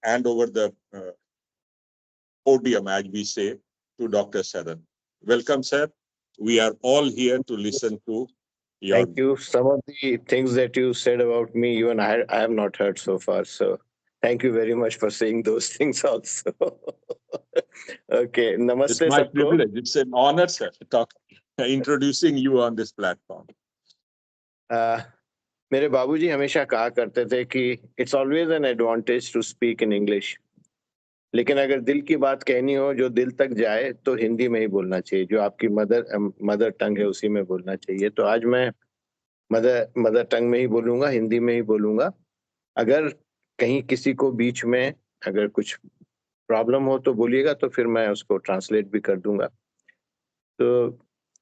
hand over the podium, as we say, to Dr. Saran. Welcome, sir. We are all here to listen to your... Thank you. Some of the things that you said about me, even I have not heard so far. So thank you very much for saying those things also. Okay. Namaste. It's my privilege. It's an honor, sir, to introducing you on this platform. मेरे बाबूजी हमेशा कहा करते थे कि it's always an advantage to speak in English, लेकिन अगर दिल की बात कहनी हो जो दिल तक जाए तो हिंदी में ही बोलना चाहिए, जो आपकी मदर टंग है उसी में बोलना चाहिए। तो आज मैं मदर टंग में ही बोलूंगा, हिंदी में ही बोलूंगा। अगर कहीं किसी को बीच में अगर कुछ प्रॉब्लम हो तो बोलिएगा, तो फिर मैं उसको ट्रांसलेट भी कर दूंगा। तो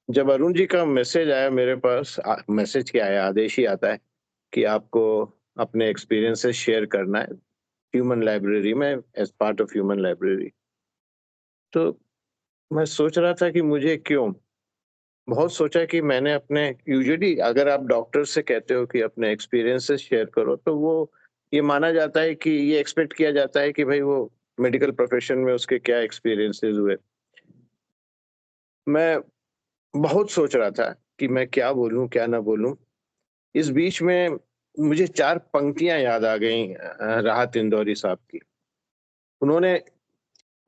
जब अरुण जी का मैसेज आया मेरे पास, मैसेज क्या आया, आदेश ही आता है कि आपको अपने एक्सपीरियंसेस शेयर करना है ह्यूमन लाइब्रेरी में, as part of human library. तो मैं सोच रहा था कि मुझे क्यों, बहुत सोचा कि मैंने अपने, यूजुअली अगर आप डॉक्टर से कहते हो कि अपने एक्सपीरियंसेस शेयर करो तो वो ये माना जाता है कि ये एक्सपेक्ट किया जाता है कि भाई वो मेडिकल प्रोफेशन में उसके क्या एक्सपीरियंसेस हुए। मैं बहुत सोच रहा था कि मैं क्या बोलूं क्या ना बोलूं। इस बीच में मुझे 4 पंक्तियां याद आ गई राहत इंदौरी साहब की। उन्होंने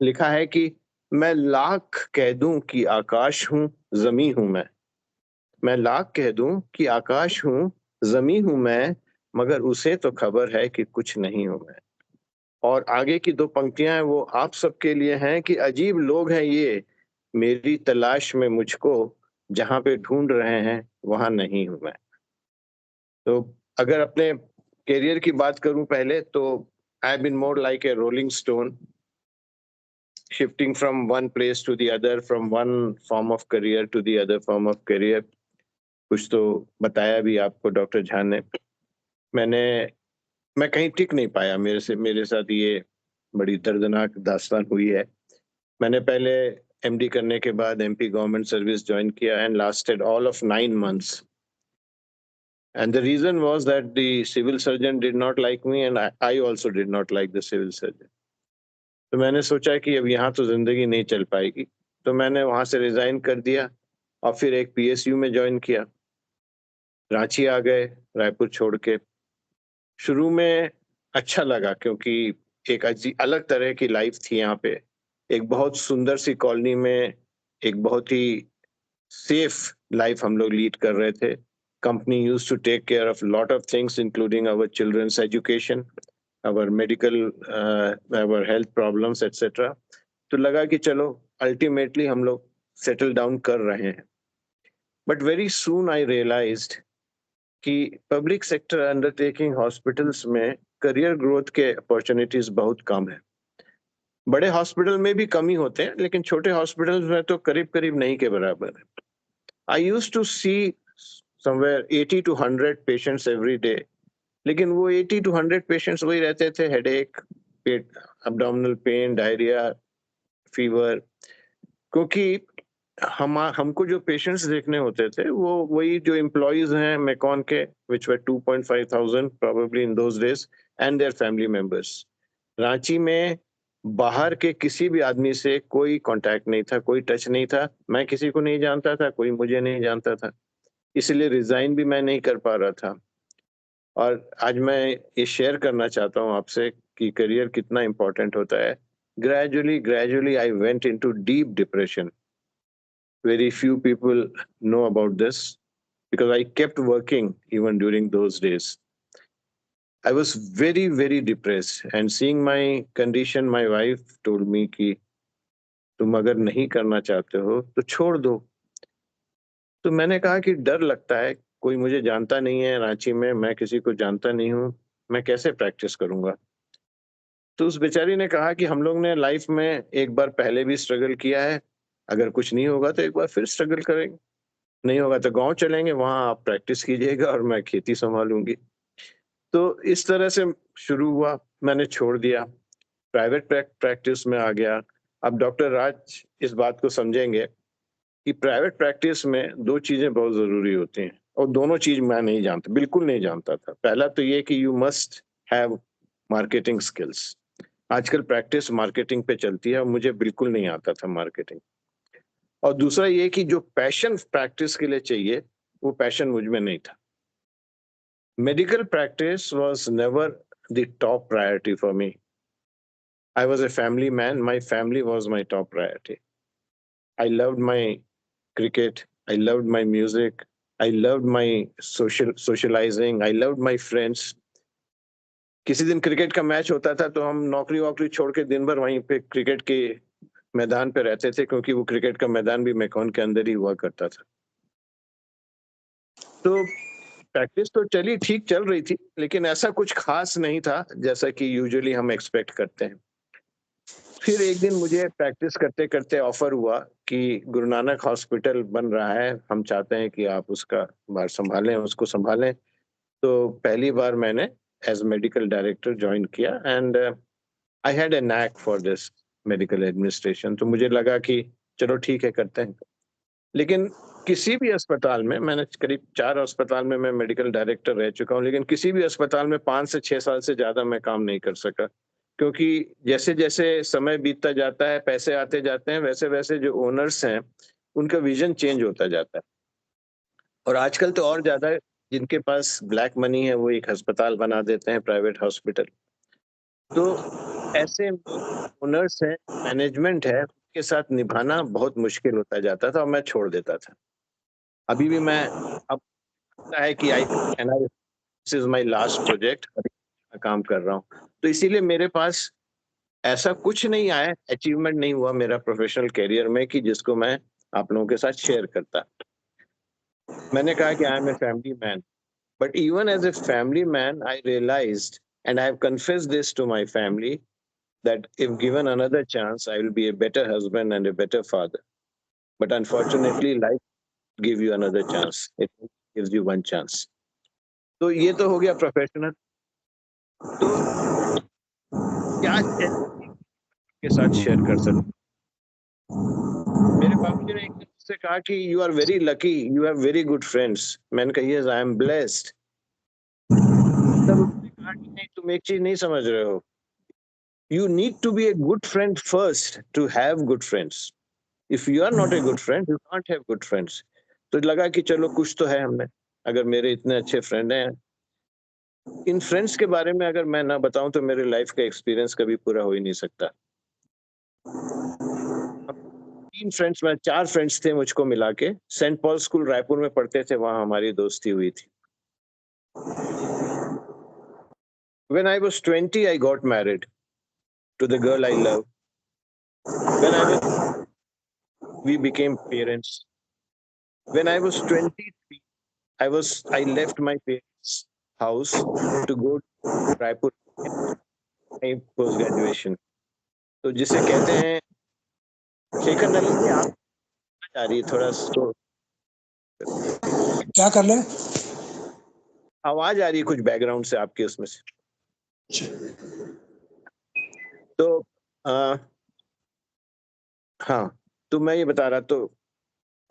लिखा है कि मैं लाख कह दूं कि आकाश हूं जमी हूं मैं लाख कह दूं कि आकाश हूं जमी हूं मैं, मगर उसे तो खबर है कि कुछ नहीं हूं मैं। और आगे की 2 पंक्तियां हैं वो आप सबके लिए हैं कि अजीब लोग हैं ये, मेरी तलाश में मुझको जहां पे ढूंढ रहे हैं वहां नहीं हूं मैं। तो अगर अपने करियर की बात करूं पहले, तो I have been more like a rolling stone, shifting from one place to the other, from one form of career to the other form of career. कुछ तो बताया भी आपको डॉक्टर झा ने। मैं कहीं टिक नहीं पाया, मेरे साथ ये बड़ी दर्दनाक दास्तान हुई है। मैंने पहले एमडी करने के बाद एमपी गवर्नमेंट सर्विस ज्वाइन किया and lasted all of 9 months. And the reason was that the civil surgeon did not like me and I also did not like the civil surgeon. तो मैंने सोचा कि अब यहाँ तो जिंदगी नहीं चल पाएगी, तो मैंने वहां से रिजाइन कर दिया और फिर एक पीएसयू में ज्वाइन किया। रांची आ गए रायपुर छोड़ के। शुरू में अच्छा लगा क्योंकि एक अलग तरह की लाइफ थी यहाँ पे, एक बहुत सुंदर सी कॉलोनी में एक बहुत ही सेफ लाइफ हम लोग लीड कर रहे थे। Company used to take care of lot of things including our children's education, our medical, our health problems, etc. तो लगा कि चलो अल्टीमेटली हम लोग सेटल डाउन कर रहे हैं। But very soon I realized कि पब्लिक सेक्टर अंडरटेकिंग हॉस्पिटल्स में करियर ग्रोथ के अपॉर्चुनिटीज बहुत कम है। बड़े हॉस्पिटल में भी कम ही होते हैं, लेकिन छोटे हॉस्पिटल्स में तो करीब करीब नहीं के बराबर है। I used to see somewhere 80 to 100 patients every day, लेकिन वो 80 to 100 पेशेंट्स वही रहते थे, हेडेक, पेट, एब्डोमिनल पेन, डायरिया, फीवर। क्योंकि हमको जो पेशेंट्स देखने होते थे वो वही जो एम्प्लॉइज हैं मेकॉन के, which were 2,500 probably in those days, and their family members. Ranchi में बाहर के किसी भी आदमी से कोई कांटेक्ट नहीं था, कोई टच नहीं था। मैं किसी को नहीं जानता था, कोई मुझे नहीं जानता था, इसलिए रिजाइन भी मैं नहीं कर पा रहा था। और आज मैं ये शेयर करना चाहता हूँ आपसे कि करियर कितना इम्पोर्टेंट होता है। Gradually I went into deep depression. Very few people know about this because I kept working even during those days. I was very, very depressed, and seeing my condition, my wife told me कि तुम अगर नहीं करना चाहते हो तो छोड़ दो। तो मैंने कहा कि डर लगता है, कोई मुझे जानता नहीं है रांची में, मैं किसी को जानता नहीं हूँ, मैं कैसे प्रैक्टिस करूंगा। तो उस बेचारी ने कहा कि हम लोग ने लाइफ में एक बार पहले भी स्ट्रगल किया है, अगर कुछ नहीं होगा तो एक बार फिर स्ट्रगल करेंगे, नहीं होगा तो गांव चलेंगे, वहां आप प्रैक्टिस कीजिएगा और मैं खेती संभालूंगी। तो इस तरह से शुरू हुआ, मैंने छोड़ दिया, प्राइवेट प्रैक्टिस में आ गया। अब डॉक्टर राज इस बात को समझेंगे कि प्राइवेट प्रैक्टिस में 2 चीजें बहुत जरूरी होती हैं, और दोनों चीज मैं नहीं जानता, बिल्कुल नहीं जानता था। पहला तो ये कि you must have marketing skills. आजकल प्रैक्टिस मार्केटिंग पे चलती है और मुझे बिल्कुल नहीं आता था मार्केटिंग। और दूसरा ये कि जो पैशन प्रैक्टिस के लिए चाहिए वो पैशन मुझ में नहीं था। Medical practice was never the top priority for me. I was a family man. My family was my top priority. I loved my cricket. I loved my music. I loved my socializing. I loved my friends. किसी दिन cricket का match होता था तो हम नौकरी वोकरी छोड़ के दिन भर वहीं पे क्रिकेट के मैदान पे रहते थे, क्योंकि वो क्रिकेट का मैदान भी मैकॉन के अंदर ही हुआ करता था। तो प्रैक्टिस तो चली, ठीक चल रही थी, लेकिन ऐसा कुछ खास नहीं था जैसा कि यूजुअली हम एक्सपेक्ट करते हैं। फिर एक दिन मुझे प्रैक्टिस करते करते ऑफर हुआ कि गुरु नानक हॉस्पिटल बन रहा है, हम चाहते हैं कि आप उसका बार संभालें, उसको संभालें। तो पहली बार मैंने एज मेडिकल डायरेक्टर ज्वाइन किया and I had a knack for this medical administration. तो मुझे लगा कि चलो ठीक है, करते हैं। लेकिन किसी भी अस्पताल में, मैंने करीब 4 अस्पताल में मैं मेडिकल डायरेक्टर रह चुका हूँ, लेकिन किसी भी अस्पताल में 5 से 6 साल से ज्यादा मैं काम नहीं कर सका, क्योंकि जैसे जैसे समय बीतता जाता है, पैसे आते जाते हैं, वैसे वैसे जो ओनर्स हैं उनका विजन चेंज होता जाता है। और आजकल तो और ज्यादा जिनके पास ब्लैक मनी है वो एक अस्पताल बना देते हैं, प्राइवेट हॉस्पिटल। तो ऐसे ओनर्स हैं, मैनेजमेंट है, के साथ निभाना बहुत मुश्किल होता जाता था और मैं छोड़ देता था। अभी भी मैं, अब लगता है कि this is my last project, काम कर रहा हूँ। तो इसीलिए मेरे पास ऐसा कुछ नहीं आया, अचीवमेंट नहीं हुआ मेरा प्रोफेशनल करियर में कि जिसको मैं आप लोगों के साथ शेयर करता। मैंने कहा कि I am a family man, but even as a family man I realized and I have confessed this to my family that if given another chance, I will be a better husband and a better father. But unfortunately, life give you another chance. It gives you one chance. तो ये तो हो गया professional. तो क्या के साथ share कर सकते? मेरे बाबूजी ने एक दिन से कहा कि you are very lucky, you have very good friends. मैंने कहा यस, आई एम ब्लेस्ड। तब उन्होंने कहा कि नहीं, तुम एक चीज नहीं समझ रहे हो, you need to be a good friend first to have good friends. If you are not a good friend, you can't have good friends. तो लगा कि चलो कुछ तो है हमने, अगर मेरे इतने अच्छे फ्रेंड हैं। इन फ्रेंड्स के बारे में अगर मैं ना बताऊं तो मेरे लाइफ का एक्सपीरियंस कभी पूरा हो ही नहीं सकता। 4 फ्रेंड्स थे मुझको मिला के। सेंट पॉल स्कूल रायपुर में पढ़ते थे, वहां हमारी दोस्ती हुई थी। When I was 20, I got married to the girl I love. When we became parents. When I was 23, I left my parents' house to go to Raipur post graduation. तो जिसे कहते हैं, शेखर नलिन जी, आप आ रही है थोड़ा स्लो, क्या कर ले? आवाज आ रही है कुछ बैकग्राउंड से आपके उसमें से। तो हाँ, तो मैं ये बता रहा, तो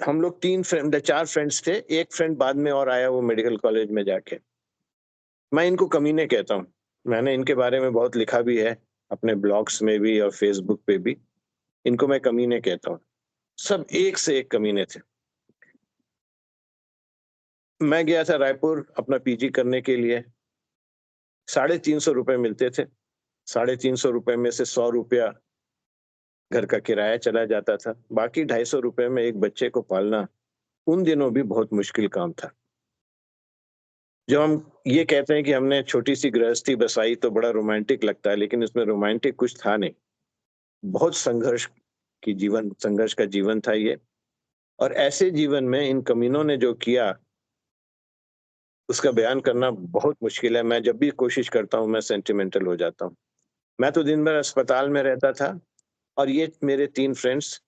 हम लोग 4 फ्रेंड्स थे। एक फ्रेंड बाद में और आया, वो मेडिकल कॉलेज में जाके। मैं इनको कमीने कहता हूँ, मैंने इनके बारे में बहुत लिखा भी है अपने ब्लॉग्स में भी और फेसबुक पे भी। इनको मैं कमीने कहता हूँ, सब एक से एक कमीने थे। मैं गया था रायपुर अपना पीजी करने के लिए। 350 रुपए मिलते थे। 350 रुपए में से 100 रुपया घर का किराया चला जाता था, बाकी 250 रुपए में एक बच्चे को पालना उन दिनों भी बहुत मुश्किल काम था। जब हम ये कहते हैं कि हमने छोटी सी गृहस्थी बसाई तो बड़ा रोमांटिक लगता है, लेकिन इसमें रोमांटिक कुछ था नहीं। बहुत संघर्ष का जीवन था ये। और ऐसे जीवन में इन कमीनों ने जो किया उसका बयान करना बहुत मुश्किल है। मैं जब भी कोशिश करता हूँ मैं सेंटिमेंटल हो जाता हूँ। मैं तो दिन भर अस्पताल में रहता था और ये मेरे 3 फ्रेंड्स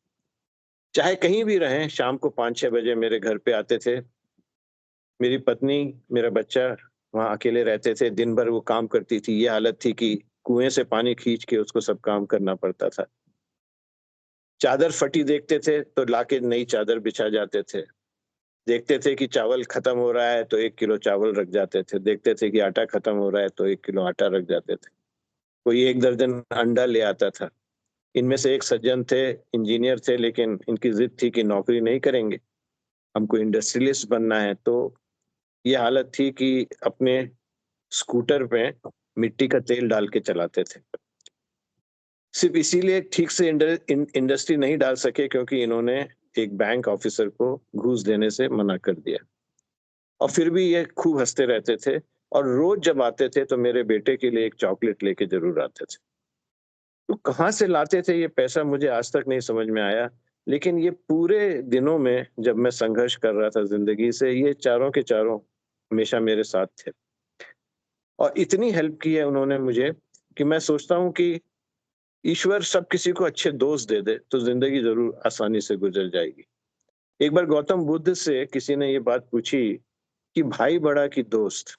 चाहे कहीं भी रहें, शाम को 5-6 बजे मेरे घर पे आते थे। मेरी पत्नी, मेरा बच्चा वहां अकेले रहते थे। दिन भर वो काम करती थी। ये हालत थी कि कुएं से पानी खींच के उसको सब काम करना पड़ता था। चादर फटी देखते थे तो लाके नई चादर बिछा जाते थे। देखते थे कि चावल खत्म हो रहा है तो 1 किलो चावल रख जाते थे। देखते थे कि आटा खत्म हो रहा है तो 1 किलो आटा रख जाते थे। कोई 1 दर्जन अंडा ले आता था। इनमें से एक सज्जन थे, इंजीनियर थे, लेकिन इनकी जिद थी कि नौकरी नहीं करेंगे, हमको इंडस्ट्रियलिस्ट बनना है। तो ये हालत थी कि अपने स्कूटर पे मिट्टी का तेल डाल के चलाते थे। सिर्फ इसीलिए ठीक से इंडस्ट्री नहीं डाल सके क्योंकि इन्होंने एक बैंक ऑफिसर को घूस देने से मना कर दिया। और फिर भी ये खूब हंसते रहते थे और रोज जब आते थे तो मेरे बेटे के लिए एक चॉकलेट लेके जरूर आते थे। तो कहाँ से लाते थे ये पैसा मुझे आज तक नहीं समझ में आया। लेकिन ये पूरे दिनों में जब मैं संघर्ष कर रहा था जिंदगी से, ये चारों के चारों हमेशा मेरे साथ थे और इतनी हेल्प की है उन्होंने मुझे कि मैं सोचता हूँ कि ईश्वर सब किसी को अच्छे दोस्त दे दे तो जिंदगी जरूर आसानी से गुजर जाएगी। एक बार गौतम बुद्ध से किसी ने ये बात पूछी कि भाई बड़ा कि दोस्त,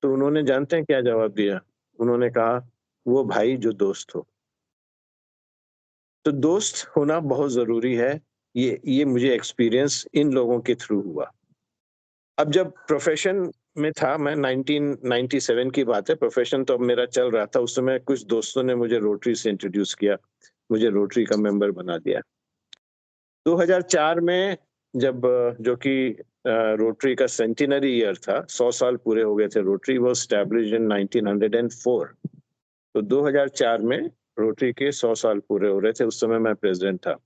तो उन्होंने जानते हैं क्या जवाब दिया? उन्होंने कहा, वो भाई जो दोस्त हो। तो दोस्त होना बहुत जरूरी है। ये मुझे एक्सपीरियंस इन लोगों के थ्रू हुआ। अब जब प्रोफेशन में था, मैं 1997 की बात है, प्रोफेशन तो अब मेरा चल रहा था। उस समय कुछ दोस्तों ने मुझे रोटरी से इंट्रोड्यूस किया, मुझे रोटरी का मेंबर बना दिया। 2004 में जब जो कि रोटरी का सेंटिनरी ईयर था, 100 साल पूरे हो गए थे। Rotary was established in 1904। तो 2004 में रोटरी के 100 साल पूरे हो रहे थे। उस समय मैं प्रेसिडेंट था।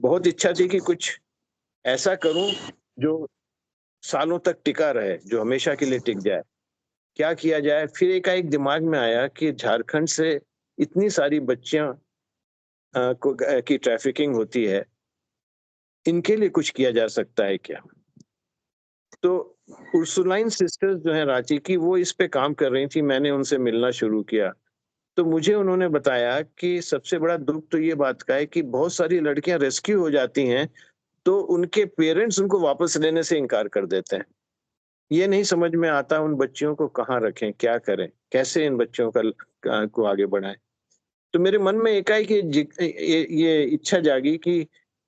बहुत इच्छा थी कि कुछ ऐसा करूं जो सालों तक टिका रहे, जो हमेशा के लिए टिक जाए। क्या किया जाए? फिर एकाएक दिमाग में आया कि झारखंड से इतनी सारी बच्चियां की ट्रैफिकिंग होती है, इनके लिए कुछ किया जा सकता है क्या? तो उर्सुलाइन सिस्टर्स जो है रांची की, वो इस पे काम कर रही थी। मैंने उनसे मिलना शुरू किया तो मुझे उन्होंने बताया कि सबसे बड़ा दुख तो ये बात का है कि बहुत सारी लड़कियां रेस्क्यू हो जाती हैं तो उनके पेरेंट्स उनको वापस लेने से इनकार कर देते हैं। ये नहीं समझ में आता उन बच्चियों को कहाँ रखें, क्या करें, कैसे इन बच्चों को आगे बढ़ाएं। तो मेरे मन में एकाएक ये इच्छा जागी कि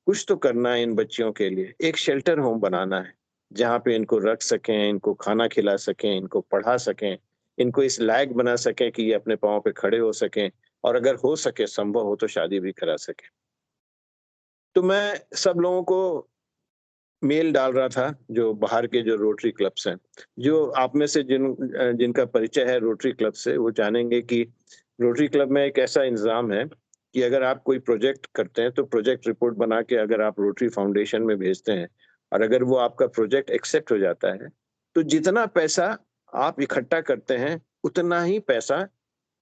कुछ तो करना है इन बच्चियों के लिए। एक शेल्टर होम बनाना है जहाँ पे इनको रख सकें, इनको खाना खिला सकें, इनको पढ़ा सकें, इनको इस लायक बना सकें कि ये अपने पाँव पे खड़े हो सकें और अगर हो सके, संभव हो तो शादी भी करा सकें। तो मैं सब लोगों को मेल डाल रहा था, जो बाहर के जो रोटरी क्लब्स हैं। जो आप में से जिनका परिचय है रोटरी क्लब से, वो जानेंगे कि रोटरी क्लब में एक ऐसा इंतजाम है कि अगर आप कोई प्रोजेक्ट करते हैं तो प्रोजेक्ट रिपोर्ट बना के अगर आप रोटरी फाउंडेशन में भेजते हैं और अगर वो आपका प्रोजेक्ट एक्सेप्ट हो जाता है तो जितना पैसा आप इकट्ठा करते हैं उतना ही पैसा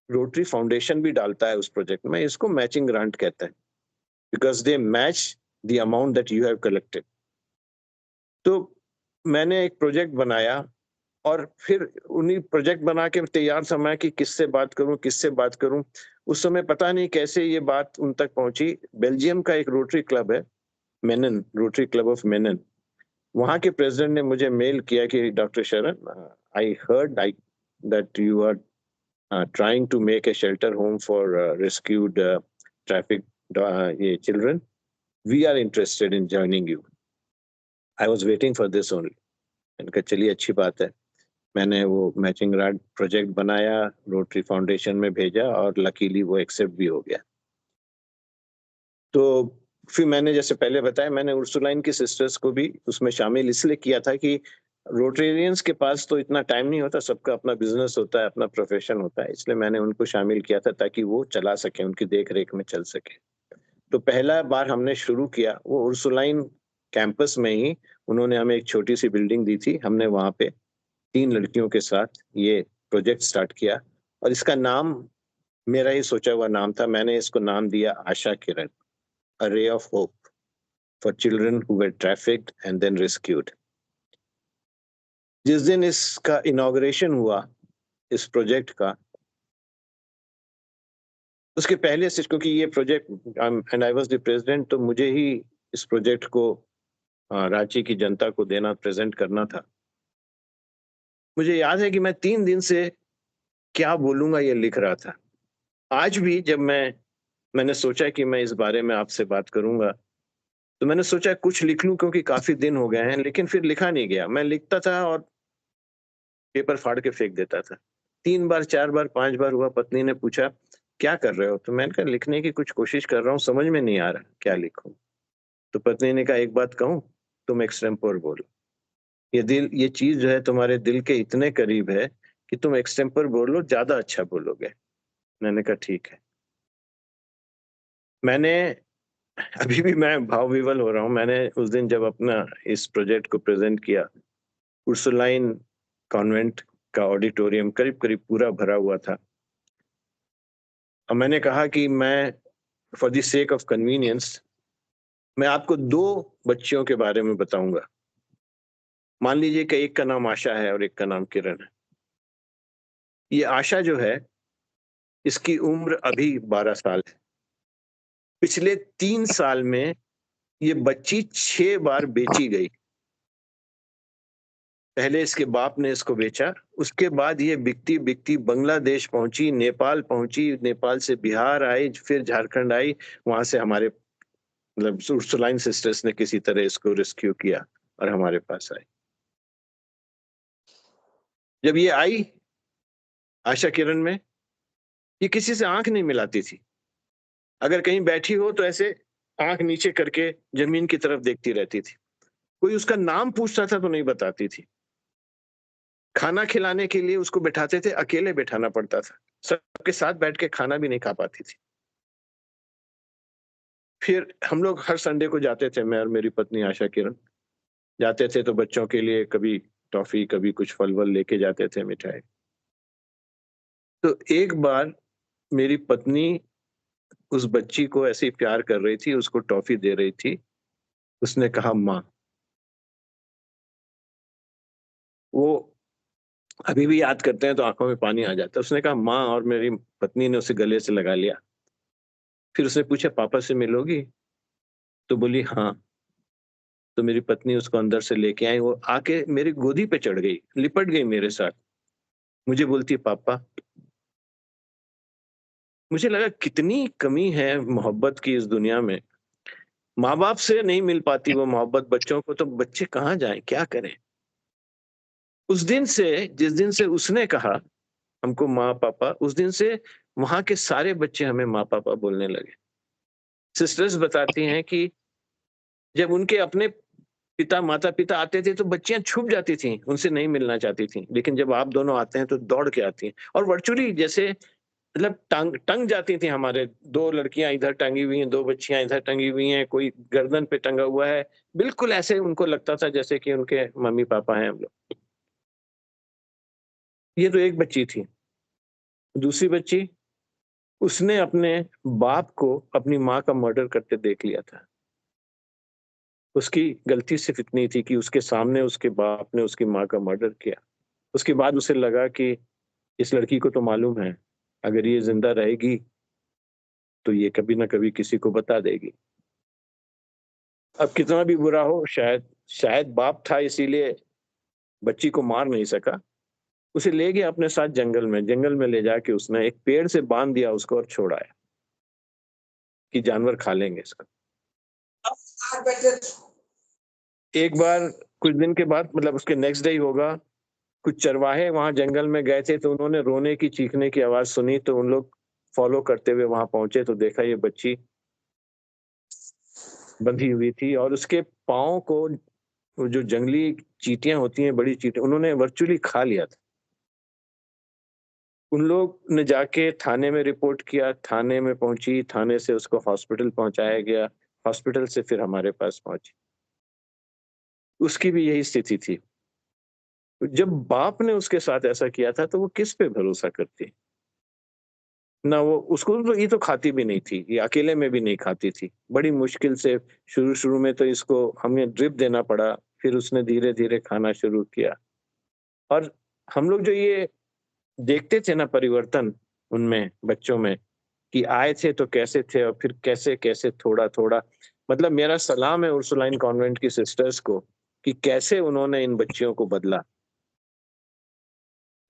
रोटरी फाउंडेशन भी डालता है उस प्रोजेक्ट में। इसको मैचिंग ग्रांट कहते हैं, because they match the amount that you have collected. तो मैंने एक प्रोजेक्ट बनाया और फिर उन्हीं प्रोजेक्ट बना के तैयार था मैं कि किससे बात करूं, किससे बात करूं। उस समय पता नहीं कैसे ये बात उन तक पहुंची। बेल्जियम का एक रोटरी क्लब है, Menon, rotary club of Menon. वहां के प्रेसिडेंट ने मुझे मेल किया कि doctor Sharan, I heard I that you are trying to make a shelter home for rescued traffic ये children, we are interested in joining you. I was waiting for this only. मैंने कहा चलिए अच्छी बात है। मैंने वो मैचिंग ग्रांट प्रोजेक्ट बनाया, रोटरी फाउंडेशन में भेजा और लकीली वो एक्सेप्ट भी हो गया। तो फिर मैंने जैसे पहले बताया, मैंने उर्सुलाइन की सिस्टर्स को भी उसमें शामिल इसलिए किया था कि रोटेरियंस के पास तो इतना टाइम नहीं होता, सबका अपना बिजनेस होता है, अपना प्रोफेशन होता है, इसलिए मैंने उनको शामिल किया था ताकि वो चला सके, उनकी देख रेख में चल सके। तो पहला बार हमने शुरू किया वो उर्सुलाइन कैंपस में ही। उन्होंने हमें एक छोटी सी बिल्डिंग दी थी, हमने वहां पे 3 लड़कियों के साथ ये प्रोजेक्ट स्टार्ट किया और इसका नाम मेरा ही सोचा हुआ नाम था। मैंने इसको नाम दिया आशा Kiran, a ray of hope for children who were trafficked and then rescued. जिस दिन इसका इनॉग्रेशन हुआ इस प्रोजेक्ट का, उसके पहले से, क्योंकि ये project and I was the president, तो मुझे ही इस प्रोजेक्ट को रांची की जनता को देना, प्रेजेंट करना था। मुझे याद है कि मैं 3 दिन से क्या बोलूंगा ये लिख रहा था। आज भी जब मैंने सोचा कि मैं इस बारे में आपसे बात करूंगा तो मैंने सोचा कुछ लिख लूं, क्योंकि काफी दिन हो गए हैं, लेकिन फिर लिखा नहीं गया। मैं लिखता था और पेपर फाड़ के फेंक देता था। 3 बार 4 बार 5 बार हुआ, पत्नी ने पूछा क्या कर रहे हो? तो मैंने कहा लिखने की कुछ कोशिश कर रहा हूँ, समझ में नहीं आ रहा क्या लिखूं। तो पत्नी ने कहा एक बात कहूं, तुम एक्सटेम्पोर बोलो। ये चीज जो है तुम्हारे दिल के इतने करीब है कि तुम एक्सटेम्पोर बोलो, ज्यादा अच्छा बोलोगे। मैंने कहा ठीक है। मैंने अभी भी मैं भाव विवल हो रहा हूँ। मैंने उस दिन जब अपना इस प्रोजेक्ट को प्रेजेंट किया, उर्सुलाइन कॉन्वेंट का ऑडिटोरियम करीब करीब पूरा भरा हुआ था, और मैंने कहा कि मैं for the sake of convenience मैं आपको 2 बच्चियों के बारे में बताऊंगा। मान लीजिए कि एक का नाम आशा है और एक का नाम किरण है। ये आशा जो है, इसकी उम्र अभी 12 साल है। पिछले 3 साल में ये बच्ची 6 बार बेची गई। पहले इसके बाप ने इसको बेचा, उसके बाद ये बिकती बिकती बांग्लादेश पहुंची, नेपाल पहुंची, नेपाल से बिहार आई, फिर झारखंड आई। वहां से हमारे मतलब उर्सुलाइन सिस्टर्स ने किसी तरह इसको रेस्क्यू किया और हमारे पास आई। जब ये आई आशा किरण में, ये किसी से आंख नहीं मिलाती थी। अगर कहीं बैठी हो तो ऐसे आंख नीचे करके जमीन की तरफ देखती रहती थी। कोई उसका नाम पूछता था तो नहीं बताती थी। खाना खिलाने के लिए उसको बैठाते थे, अकेले बैठाना पड़ता था। सबके साथ बैठ के खाना भी नहीं खा पाती थी। फिर हम लोग हर संडे को जाते थे, मैं और मेरी पत्नी आशा किरण जाते थे, तो बच्चों के लिए कभी टॉफी, कभी कुछ फल वल लेके जाते थे, मिठाई। तो एक बार मेरी पत्नी उस बच्ची को ऐसे ही प्यार कर रही थी, उसको टॉफी दे रही थी। उसने कहा माँ। वो अभी भी याद करते हैं तो आंखों में पानी आ जाता है। उसने कहा माँ, और मेरी पत्नी ने उसे गले से लगा लिया। फिर उसने पूछा पापा से मिलोगी? तो बोली हाँ। तो मेरी पत्नी उसको अंदर से लेके आई, वो आके मेरी गोदी पे चढ़ गई, लिपट गई मेरे साथ। मुझे बोलती पापा। मुझे लगा कितनी कमी है मोहब्बत की इस दुनिया में। माँ बाप से नहीं मिल पाती वो मोहब्बत बच्चों को, तो बच्चे कहाँ जाएं, क्या करें। उस दिन से, जिस दिन से उसने कहा हमको माँ पापा, उस दिन से वहां के सारे बच्चे हमें माँ पापा बोलने लगे। सिस्टर्स बताती हैं कि जब उनके अपने पिता माता पिता आते थे तो बच्चियां छुप जाती थी, उनसे नहीं मिलना चाहती थी, लेकिन जब आप दोनों आते हैं तो दौड़ के आती हैं, और वर्चुअली जैसे मतलब टंग टंग जाती थी। हमारे 2 लड़कियां इधर टंगी हुई हैं, 2 बच्चियां इधर टंगी हुई हैं, कोई गर्दन पे टंगा हुआ है। बिल्कुल ऐसे उनको लगता था जैसे कि उनके मम्मी पापा हैं हम लोग। ये तो एक बच्ची थी। दूसरी बच्ची, उसने अपने बाप को अपनी माँ का मर्डर करते देख लिया था। उसकी गलती सिर्फ इतनी थी कि उसके सामने उसके बाप ने उसकी माँ का मर्डर किया। उसके बाद उसे लगा कि इस लड़की को तो मालूम है, अगर ये जिंदा रहेगी तो ये कभी ना कभी किसी को बता देगी। अब कितना भी बुरा हो, शायद शायद बाप था इसीलिए बच्ची को मार नहीं सका। उसे ले गया अपने साथ जंगल में ले जाके उसने एक पेड़ से बांध दिया उसको और छोड़ आया कि जानवर खा लेंगे इसको। एक बार कुछ दिन के बाद, मतलब उसके नेक्स्ट डे ही होगा, कुछ चरवाहे वहां जंगल में गए थे, तो उन्होंने रोने की चीखने की आवाज सुनी, तो उन लोग फॉलो करते हुए वहां पहुंचे तो देखा ये बच्ची बंधी हुई थी, और उसके पाँव को वो जो जंगली चींटियां होती हैं, बड़ी चींटियां, उन्होंने वर्चुअली खा लिया था। उन लोग ने जाके थाने में रिपोर्ट किया, थाने में पहुंची, थाने से उसको हॉस्पिटल पहुंचाया गया, हॉस्पिटल से फिर हमारे पास पहुंची। उसकी भी यही स्थिति थी। जब बाप ने उसके साथ ऐसा किया था तो वो किस पे भरोसा करती? ना वो, उसको तो ये तो खाती भी नहीं थी, ये अकेले में भी नहीं खाती थी। बड़ी मुश्किल से शुरू शुरू में तो इसको हमें ड्रिप देना पड़ा, फिर उसने धीरे धीरे खाना शुरू किया। और हम लोग जो ये देखते थे ना परिवर्तन उनमें, बच्चों में, कि आए थे तो कैसे थे और फिर कैसे कैसे थोड़ा थोड़ा, मतलब मेरा सलाम है उर्सुलाइन कॉन्वेंट की सिस्टर्स को कि कैसे उन्होंने इन बच्चियों को बदला।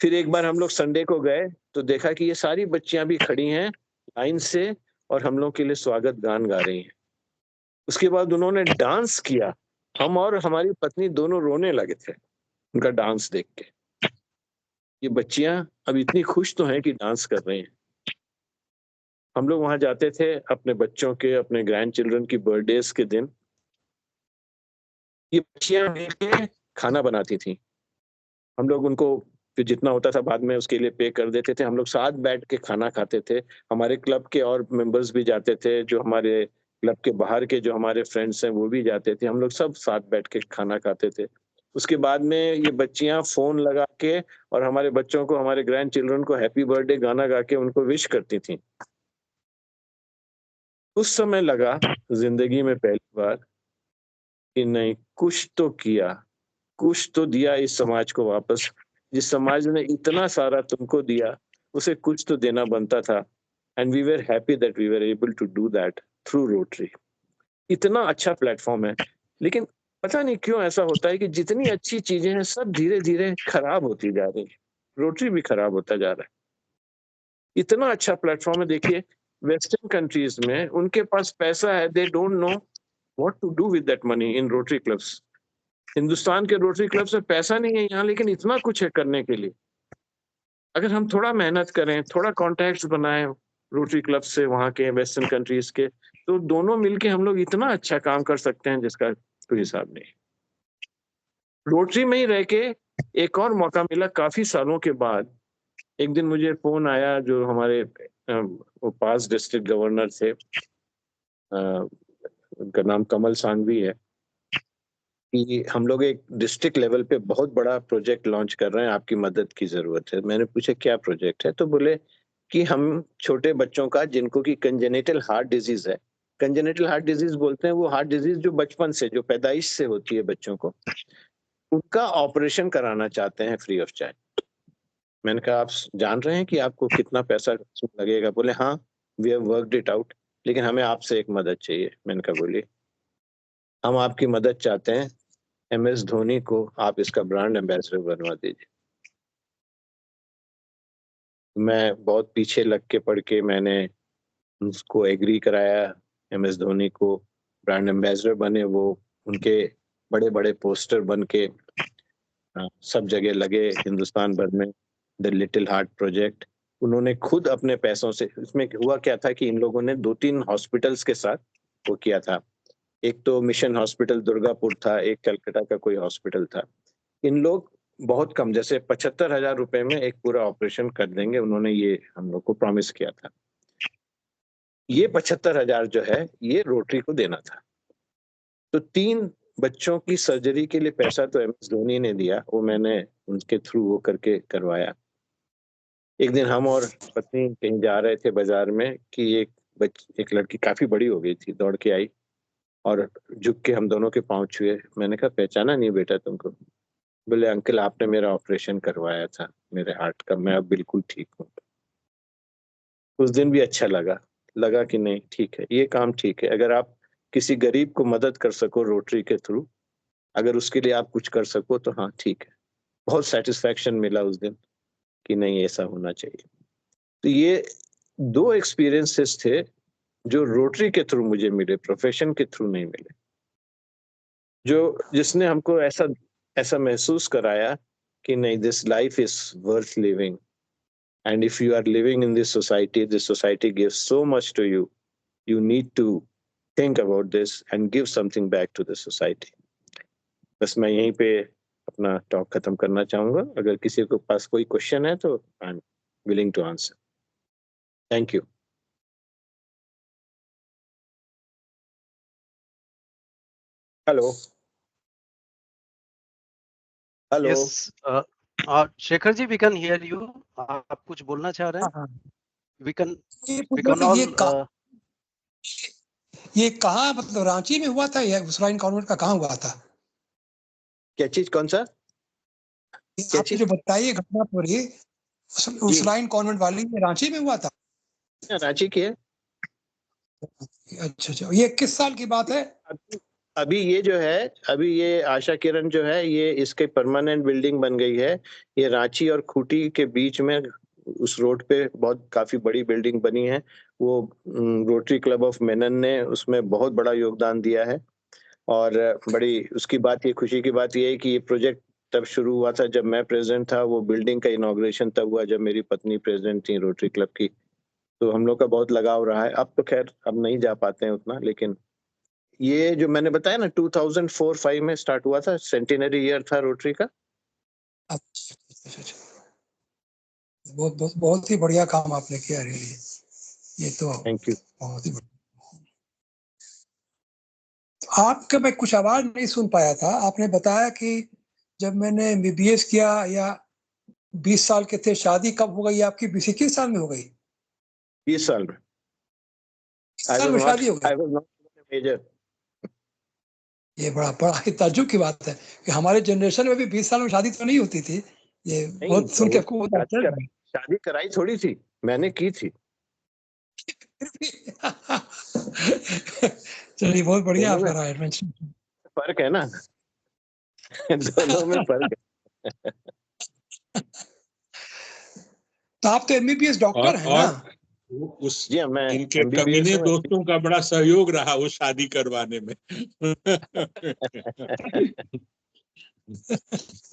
फिर एक बार हम लोग संडे को गए तो देखा कि ये सारी बच्चियां भी खड़ी हैं लाइन से, और हम लोग के लिए स्वागत गान गा रही हैं। उसके बाद उन्होंने डांस किया। हम और हमारी पत्नी दोनों रोने लगे थे उनका डांस देख के। ये बच्चियां अब इतनी खुश तो हैं कि डांस कर रही हैं। हम लोग वहां जाते थे अपने बच्चों के, अपने ग्रैंड चिल्ड्रन की बर्थडेज के दिन, ये बच्चियां मिलके खाना बनाती थी। हम लोग उनको जो जितना होता था बाद में उसके लिए पे कर देते थे। हम लोग साथ बैठ के खाना खाते थे। हमारे क्लब के और मेंबर्स भी जाते थे, जो हमारे क्लब के बाहर के जो हमारे फ्रेंड्स हैं वो भी जाते थे। हम लोग सब साथ बैठ के खाना खाते थे। उसके बाद में ये बच्चियां फोन लगा के और हमारे बच्चों को, हमारे ग्रैंड चिल्ड्रन को हैप्पी बर्थडे गाना गा के उनको विश करती थी। उस समय लगा जिंदगी में पहली बार कि नहीं, कुछ तो किया, कुछ तो दिया इस समाज को वापस। जिस समाज ने इतना सारा तुमको दिया, उसे कुछ तो देना बनता था। And we were happy that we were able to do that through Rotary. इतना अच्छा प्लेटफॉर्म है, लेकिन पता नहीं क्यों ऐसा होता है कि जितनी अच्छी चीजें हैं सब धीरे धीरे खराब होती जा रही है। रोटरी भी खराब होता जा रहा है। इतना अच्छा प्लेटफॉर्म है, देखिए वेस्टर्न कंट्रीज में उनके पास पैसा है, they don't know what to do with that money in Rotary clubs. Hindustan के रोटरी क्लब्स में पैसा नहीं है यहाँ, लेकिन इतना कुछ है करने के लिए। अगर हम थोड़ा मेहनत करें, थोड़ा कॉन्टैक्ट्स बनाएं रोटरी क्लब से वहाँ के वेस्टर्न कंट्रीज के, तो दोनों मिलके हम लोग इतना अच्छा काम कर सकते हैं जिसका कोई हिसाब नहीं। रोटरी में ही रह के एक और मौका मिला काफी सालों के बाद। एक दिन मुझे फोन आया, जो हमारे वो पास डिस्ट्रिक्ट गवर्नर थे, उनका नाम कमल सांघवी है, कि हम लोग एक डिस्ट्रिक्ट लेवल पे बहुत बड़ा प्रोजेक्ट लॉन्च कर रहे हैं, आपकी मदद की जरूरत है। मैंने पूछा क्या प्रोजेक्ट है, तो बोले कि हम छोटे बच्चों का जिनको की कंजेनिटल हार्ट डिजीज है, कंजेनिटल हार्ट डिजीज बोलते हैं वो हार्ट डिजीज जो बचपन से, जो पैदाइश से होती है बच्चों को, उनका ऑपरेशन कराना चाहते हैं फ्री ऑफ चार्ज। मैंने कहा आप जान रहे हैं कि आपको कितना पैसा लगेगा? बोले हाँ, we have worked it out, लेकिन हमें आपसे एक मदद चाहिए। मैंने कहा बोलिए। हम आपकी मदद चाहते हैं, MS धोनी को आप इसका ब्रांड एम्बेसडर बनवा दीजिए। मैं बहुत पीछे लग के पढ़ के मैंने उसको एग्री कराया। MS धोनी को ब्रांड एम्बेसडर बने वो। उनके बड़े बड़े पोस्टर बन के सब जगह लगे हिंदुस्तान भर में, द लिटिल हार्ट प्रोजेक्ट। उन्होंने खुद अपने पैसों से, इसमें हुआ क्या था कि इन लोगों ने 2-3 हॉस्पिटल्स के साथ वो किया था। एक तो मिशन हॉस्पिटल दुर्गापुर था, एक कलकत्ता का कोई हॉस्पिटल था। इन लोग बहुत कम, जैसे 75,000 रुपए में एक पूरा ऑपरेशन कर देंगे, उन्होंने ये हम लोग को प्रॉमिस किया था। ये 75,000 जो है ये रोटरी को देना था। तो 3 बच्चों की सर्जरी के लिए पैसा तो MS धोनी ने दिया, वो मैंने उनके थ्रू वो करके करवाया। एक दिन हम और पत्नी कहीं जा रहे थे बाजार में कि एक लड़की काफी बड़ी हो गई थी, दौड़ के आई और झुक के हम दोनों के पांव छुए। मैंने कहा पहचाना नहीं बेटा तुमको? बोले अंकल आपने मेरा ऑपरेशन करवाया था मेरे हार्ट का, मैं अब बिल्कुल ठीक हूँ। उस दिन भी अच्छा लगा, लगा कि नहीं ठीक है, ये काम ठीक है। अगर आप किसी गरीब को मदद कर सको रोटरी के थ्रू, अगर उसके लिए आप कुछ कर सको तो हाँ ठीक है। बहुत सेटिस्फेक्शन मिला उस दिन कि नहीं ऐसा होना चाहिए। तो ये 2 एक्सपीरियंसेस थे जो रोटरी के थ्रू मुझे मिले, प्रोफेशन के थ्रू नहीं मिले। जो जिसने हमको ऐसा ऐसा महसूस कराया कि नहीं, this life is worth living, and if you are living in this society gives so much to you, you need to think about this and give something back to the society. बस मैं यहीं पे अपना talk खत्म करना चाहूंगा। अगर किसी के पास कोई क्वेश्चन है तो I am willing to answer. Thank you. Hello hello. Yes, Shekhar ji, we can hear you. आप कुछ बोलना चाह रहे हैं? हाँ, We can ये we पूछना can था, all ये कहाँ, मतलब रांची में हुआ था या उस्मानी कॉन्वेंट का कहाँ हुआ था? क्या चीज, कौन सा? क्या आपने चीज? जो बताई घटना पूरी, उस्मानी कॉन्वेंट वाली ये रांची में हुआ था? रांची की है। अच्छा अच्छा, ये किस साल की बात है? अभी ये जो है, अभी ये आशा किरण जो है, ये इसके परमानेंट बिल्डिंग बन गई है। ये रांची और खूंटी के बीच में उस रोड पे बहुत काफी बड़ी बिल्डिंग बनी है। वो रोटरी क्लब ऑफ मेनन ने उसमें बहुत बड़ा योगदान दिया है। और बड़ी उसकी बात, ये खुशी की बात ये है कि ये प्रोजेक्ट तब शुरू हुआ था जब मैं प्रेसिडेंट था। वो बिल्डिंग का इनॉग्रेशन तब हुआ जब मेरी पत्नी प्रेसिडेंट थी रोटरी क्लब की। तो हम लोग का बहुत लगाव रहा है। अब तो खैर अब नहीं जा पाते हैं उतना, लेकिन ये जो मैंने बताया ना 2004-5 में स्टार्ट हुआ था, सेंटिनरी ईयर था रोटरी का। अच्छा, अच्छा, अच्छा। बहुत बहुत बहुत ही बढ़िया काम आपने किया रियली। ये तो थैंक यू। बहुत ही बढ़िया। आपका मैं कुछ आवाज नहीं सुन पाया था। आपने बताया कि जब मैंने एमबीबीएस किया या 20 साल के थे, शादी कब हो गई आपकी? 21 साल में हो गई? 20 साल में 20 आई साल वाज में नॉट शादी हो गई? I was not major. ये बड़ा बड़ा ही ताज्जुब की बात है कि हमारे जनरेशन में भी 20 साल में शादी तो नहीं होती थी। ये नहीं, बहुत सुन के आपको बहुत शादी आश्चर्य कराई, शादी कराई थोड़ी थी, मैंने की थी। चलिए, बहुत बढ़िया दोनों में आपका राय मेंशन। फर्क है ना। दोनों में फर्क है। तो आप तो एमबीबीएस डॉक्टर हैं ना? उस जी हाँ, मैं इनके एमबीबीएस कमीने में दोस्तों का बड़ा सहयोग रहा वो शादी करवाने में।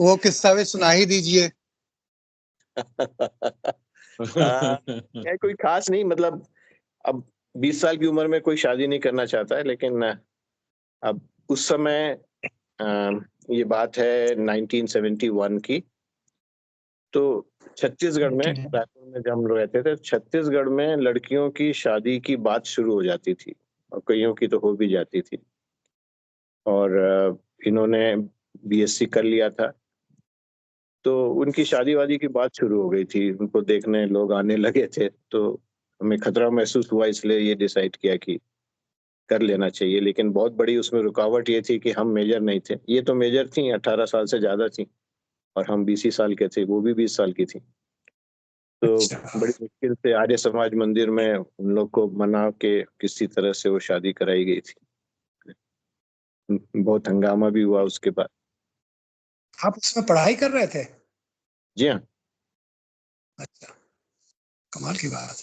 वो किस्सा भी सुना ही दीजिए। क्या कोई खास नहीं, मतलब अब 20 साल की उम्र में कोई शादी नहीं करना चाहता है, लेकिन अब उस समय ये बात है 1971 की। तो छत्तीसगढ़ में, रायपुर में जब हम लोग रहते थे, छत्तीसगढ़ में लड़कियों की शादी की बात शुरू हो जाती थी और कईयों की तो हो भी जाती थी। और इन्होंने बीएससी कर लिया था, तो उनकी शादी वादी की बात शुरू हो गई थी। उनको देखने लोग आने लगे थे, तो हमें खतरा महसूस हुआ, इसलिए ये डिसाइड किया कि कर लेना चाहिए। लेकिन बहुत बड़ी उसमें रुकावट ये थी कि हम मेजर नहीं थे। ये तो मेजर थी, 18 साल से ज्यादा थी, और हम 20 ही साल के थे, वो भी 20 साल की थी। तो अच्छा। बड़ी मुश्किल से आर्य समाज मंदिर में उन लोग को मना के किसी तरह से वो शादी कराई गई थी। बहुत हंगामा भी हुआ उसके बाद। आप उसमें पढ़ाई कर रहे थे? जी हाँ। अच्छा, कमाल की बात।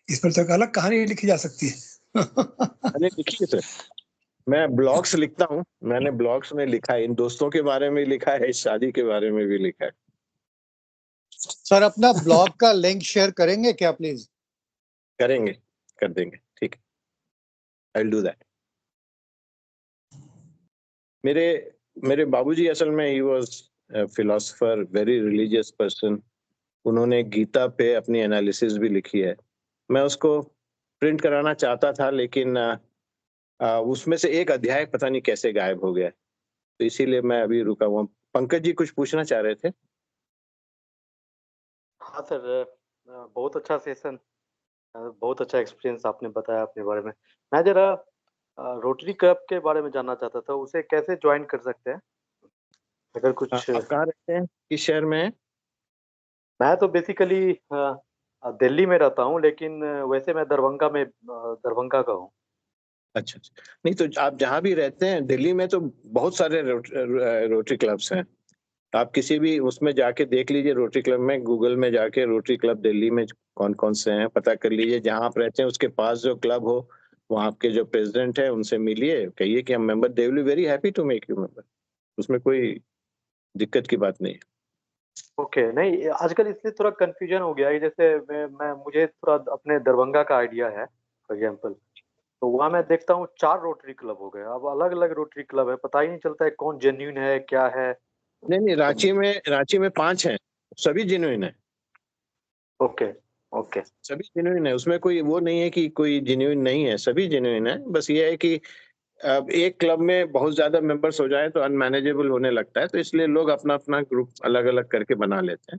इस पर तो एक अलग कहानी लिखी जा सकती है। मैंने लिखी है सर, मैं ब्लॉग्स लिखता हूँ। मैंने ब्लॉग्स में लिखा है, इन दोस्तों के बारे में लिखा है, इस शादी के बारे में भी लिखा है। सर अपना ब्लॉग का लिंक शेयर करेंगे क्या प्लीज? करेंगे, कर देंगे, ठीक है, आई विल डू दैट। मेरे मेरे बाबूजी असल में he was philosopher, very religious person. उन्होंने गीता पे अपनी एनालिसिस भी लिखी है। मैं उसको प्रिंट कराना चाहता था, लेकिन उसमें से एक अध्याय पता नहीं कैसे गायब हो गया, तो इसीलिए मैं अभी रुका हुआ। पंकज जी कुछ पूछना चाह रहे थे? हाँ सर, बहुत अच्छा सेशन, बहुत अच्छा एक्सपीरियंस आपने बताया अपने बारे में। मैं जरा रोटरी क्लब के बारे में जानना चाहता था, उसे कैसे ज्वाइन कर सकते हैं अगर कुछ। आप कहाँ रहते हैं, किस शहर में हैं? मैं तो बेसिकली दिल्ली में रहता हूँ, लेकिन वैसे मैं दरभंगा का हूँ। अच्छा अच्छा। नहीं तो आप जहाँ भी रहते हैं, दिल्ली में तो बहुत सारे रोटरी क्लब्स हैं। आप किसी भी उसमें जाके देख लीजिए, रोटरी क्लब में गूगल में जाके रोटरी क्लब दिल्ली में कौन कौन से हैं पता कर लीजिए। जहाँ आप रहते हैं उसके पास जो क्लब हो, वहाँ आपके जो प्रेसिडेंट है उनसे मिलिए, कहिए कि हम member, they will be very happy to make you member. उसमें कोई दिक्कत की बात नहीं है। ओके, नहीं आजकल इसलिए थोड़ा कंफ्यूजन हो गया है, जैसे मैं मुझे थोड़ा अपने दरभंगा का आइडिया है फॉर एग्जांपल। तो वहाँ मैं देखता हूँ 4 रोटरी क्लब हो गए, अब अलग अलग रोटरी क्लब है, पता ही नहीं चलता है कौन जेन्युइन है क्या है। नहीं नहीं, रांची में 5 हैं, सभी जेन्युइन है। ओके ओके सभी जेन्युइन है, उसमें कोई वो नहीं है कि कोई जेन्युइन नहीं है, सभी जेन्युइन है। बस ये है कि अब एक क्लब में बहुत ज्यादा मेंबर्स हो जाए तो अनमैनेजेबल होने लगता है, तो इसलिए लोग अपना अपना ग्रुप अलग अलग करके बना लेते हैं।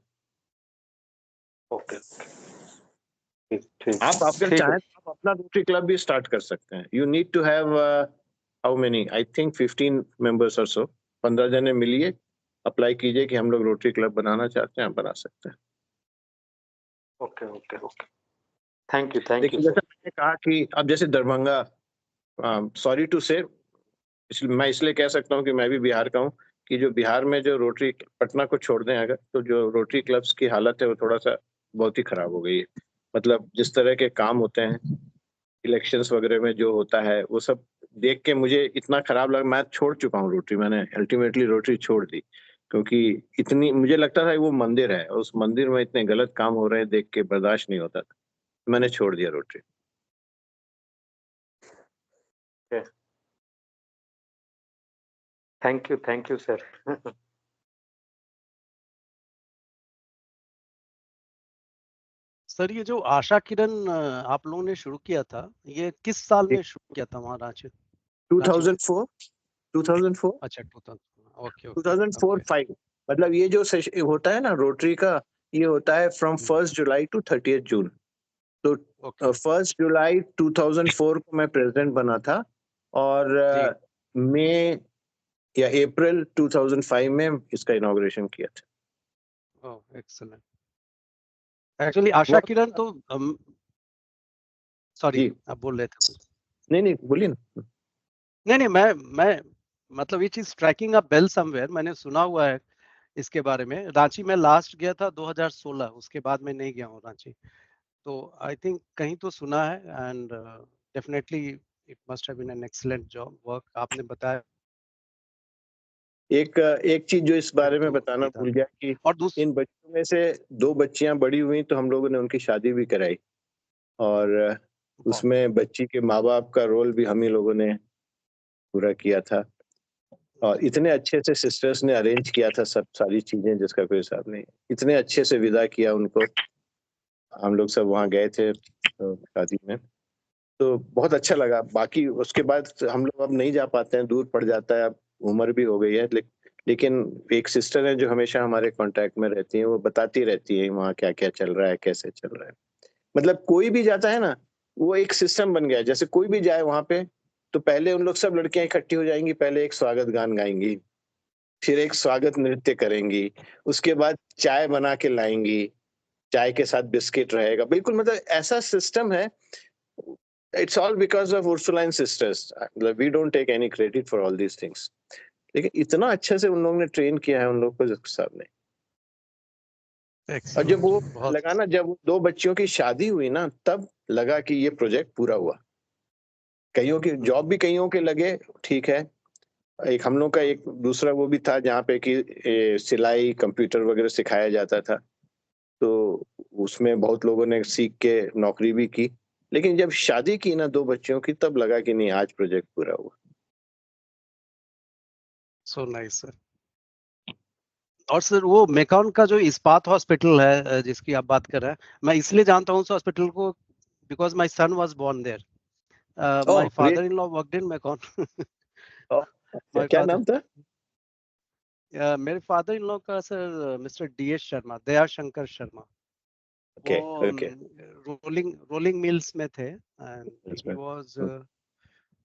ओके, ठीक ठीक आप अगर ठीक है। चाहें तो आप अपना रोटरी क्लब भी स्टार्ट कर सकते हैं। You need to have how many, I think 15 members और सो। 15 जने मिलिए, अप्लाई कीजिए कि हम लोग रोटरी क्लब बनाना चाहते हैं, आप बना सकते हैं। Okay okay okay, thank you देखिए, जैसा सर। मैंने कहा कि अब जैसे दरभंगा, सॉरी टू से, इसलिए मैं इसलिए कह सकता हूँ कि मैं भी बिहार का हूँ, कि जो बिहार में जो रोटरी, पटना को छोड़ दें अगर, तो जो रोटरी क्लब्स की हालत है वो थोड़ा सा बहुत ही खराब हो गई है। मतलब जिस तरह के काम होते हैं इलेक्शंस वगैरह में जो होता है, वो सब देख के मुझे इतना खराब लगा। मैं छोड़ चुका हूँ रोटरी, मैंने अल्टीमेटली रोटरी छोड़ दी। क्योंकि इतनी मुझे लगता था कि वो मंदिर है, उस मंदिर में इतने गलत काम हो रहे हैं देख के बर्दाश्त नहीं होता था, मैंने छोड़ दिया rotary. Thank you sir. Sir ये जो आशा किरण आप लोगों ने शुरू किया था, ये किस साल में शुरू किया था वहाँ रांची? 2004 2004 अच्छा 2000, ओके 2004-5 मतलब ये जो होता है ना रोटरी का, ये होता है फ्रॉम 1 जुलाई टू 30 जून। तो 1 जुलाई 2004 को मैं प्रेसिडेंट बना था और मई या अप्रैल 2005 में इसका इनॉग्रेशन किया था। ओह एक्सीलेंट। एक्चुअली आशा किरण तो सॉरी आप बोल रहे थे। नहीं बोलिए ना। नहीं मैं मतलब ये चीज स्ट्राइकिंग अ बेल समवेयर, मैंने सुना हुआ है इसके बारे में। रांची में लास्ट गया था 2016, उसके बाद मैं नहीं गया हूँ रांची, तो आई थिंक कहीं तो सुना है। And definitely it must have been an excellent job work. आपने बताया एक चीज जो इस बारे में तो बताना भूल गया कि और इन बच्चों में से 2 बच्चियां बड़ी हुई तो हम लोगों ने उनकी शादी भी कराई और उसमें बच्ची के माँ बाप का रोल भी हम ही लोगों ने पूरा किया था और इतने अच्छे से सिस्टर्स ने अरेंज किया था सब सारी चीजें जिसका कोई हिसाब नहीं। इतने अच्छे से विदा किया उनको, हम लोग सब वहाँ गए थे शादी में, तो बहुत अच्छा लगा। बाकी उसके बाद हम लोग अब नहीं जा पाते हैं, दूर पड़ जाता है, अब उम्र भी हो गई है, लेकिन एक सिस्टर है जो हमेशा हमारे कांटेक्ट में रहती है, वो बताती रहती है वहाँ क्या क्या चल रहा है, कैसे चल रहा है। मतलब कोई भी जाता है ना, वो एक सिस्टम बन गया है। जैसे कोई भी जाए वहां पे तो पहले उन लोग सब लड़कियां इकट्ठी हो जाएंगी, पहले एक स्वागत गान गाएंगी, फिर एक स्वागत नृत्य करेंगी, उसके बाद चाय बना के लाएंगी, चाय के साथ बिस्किट रहेगा, बिल्कुल मतलब ऐसा सिस्टम है। It's all because of Ursuline sisters, we don't take any credit for all these things, लेकिन इतना अच्छे से उन लोगों ने ट्रेन किया है उन लोग को सामने। और जब वो लगा ना, जब 2 बच्चियों की शादी हुई ना, तब लगा कि ये प्रोजेक्ट पूरा हुआ। कईयों की जॉब भी कईयों के लगे, ठीक है। एक हम लोग का एक दूसरा वो भी था जहाँ पे कि सिलाई कंप्यूटर वगैरह सिखाया जाता था, तो उसमें बहुत लोगों ने सीख के नौकरी भी की। लेकिन जब शादी की ना 2 बच्चियों की, तब लगा कि नहीं, आज प्रोजेक्ट पूरा हुआ। So nice sir. और सर वो मेकॉन का जो इस्पात हॉस्पिटल है जिसकी आप बात कर रहे हैं, मैं इसलिए जानता हूँ उस हॉस्पिटल को because my son was born there. My father in law worked in MECON. क्या नाम था? मेरे फादर इन लॉ का sir mister DS Sharma, Daya Shankar Sharma. वो रोलिंग मिल्स में थे and he was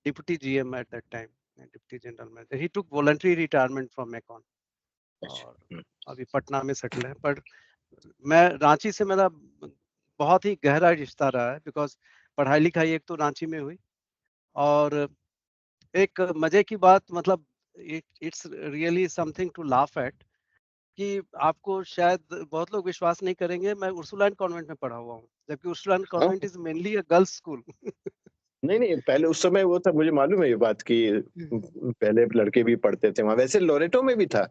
deputy GM at that time, deputy general manager. He took voluntary retirement from MECON और अभी पटना में सेटल है। पर मैं रांची से मेरा बहुत ही गहरा रिश्ता रहा है बिकॉज पढ़ाई लिखाई एक तो रांची में हुई, और एक मजे की बात, मतलब it's really something to laugh at कि आपको शायद बहुत लोग विश्वास नहीं करेंगे, मैं उर्सुलाइन कॉन्वेंट में पढ़ा हुआ हूँ, जबकि Ursuline convent is mainly a girls school. नहीं पहले उस समय वो था, मुझे मालूम है ये बात कि पहले लड़के भी पढ़ते थे वहां। वैसे लोरेटो में भी था,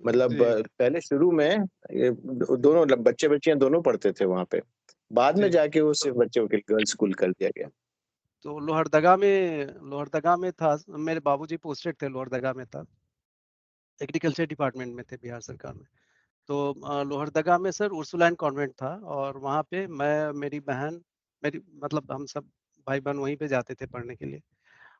मतलब पहले शुरू में दोनों बच्चे बच्चियां दोनों पढ़ते थे वहां पे, बाद में जाके वो सिर्फ बच्चों के गर्ल्स स्कूल कर दिया गया। तो लोहरदगा में था, मेरे बाबूजी पोस्टेड थे लोहरदगा में था, एग्रीकल्चर डिपार्टमेंट में थे बिहार सरकार में। तो लोहरदगा में सर उर्सुलाइन कॉन्वेंट था और वहाँ पे मैं, मेरी बहन, मेरी मतलब हम सब भाई बहन वहीं पे जाते थे पढ़ने के लिए।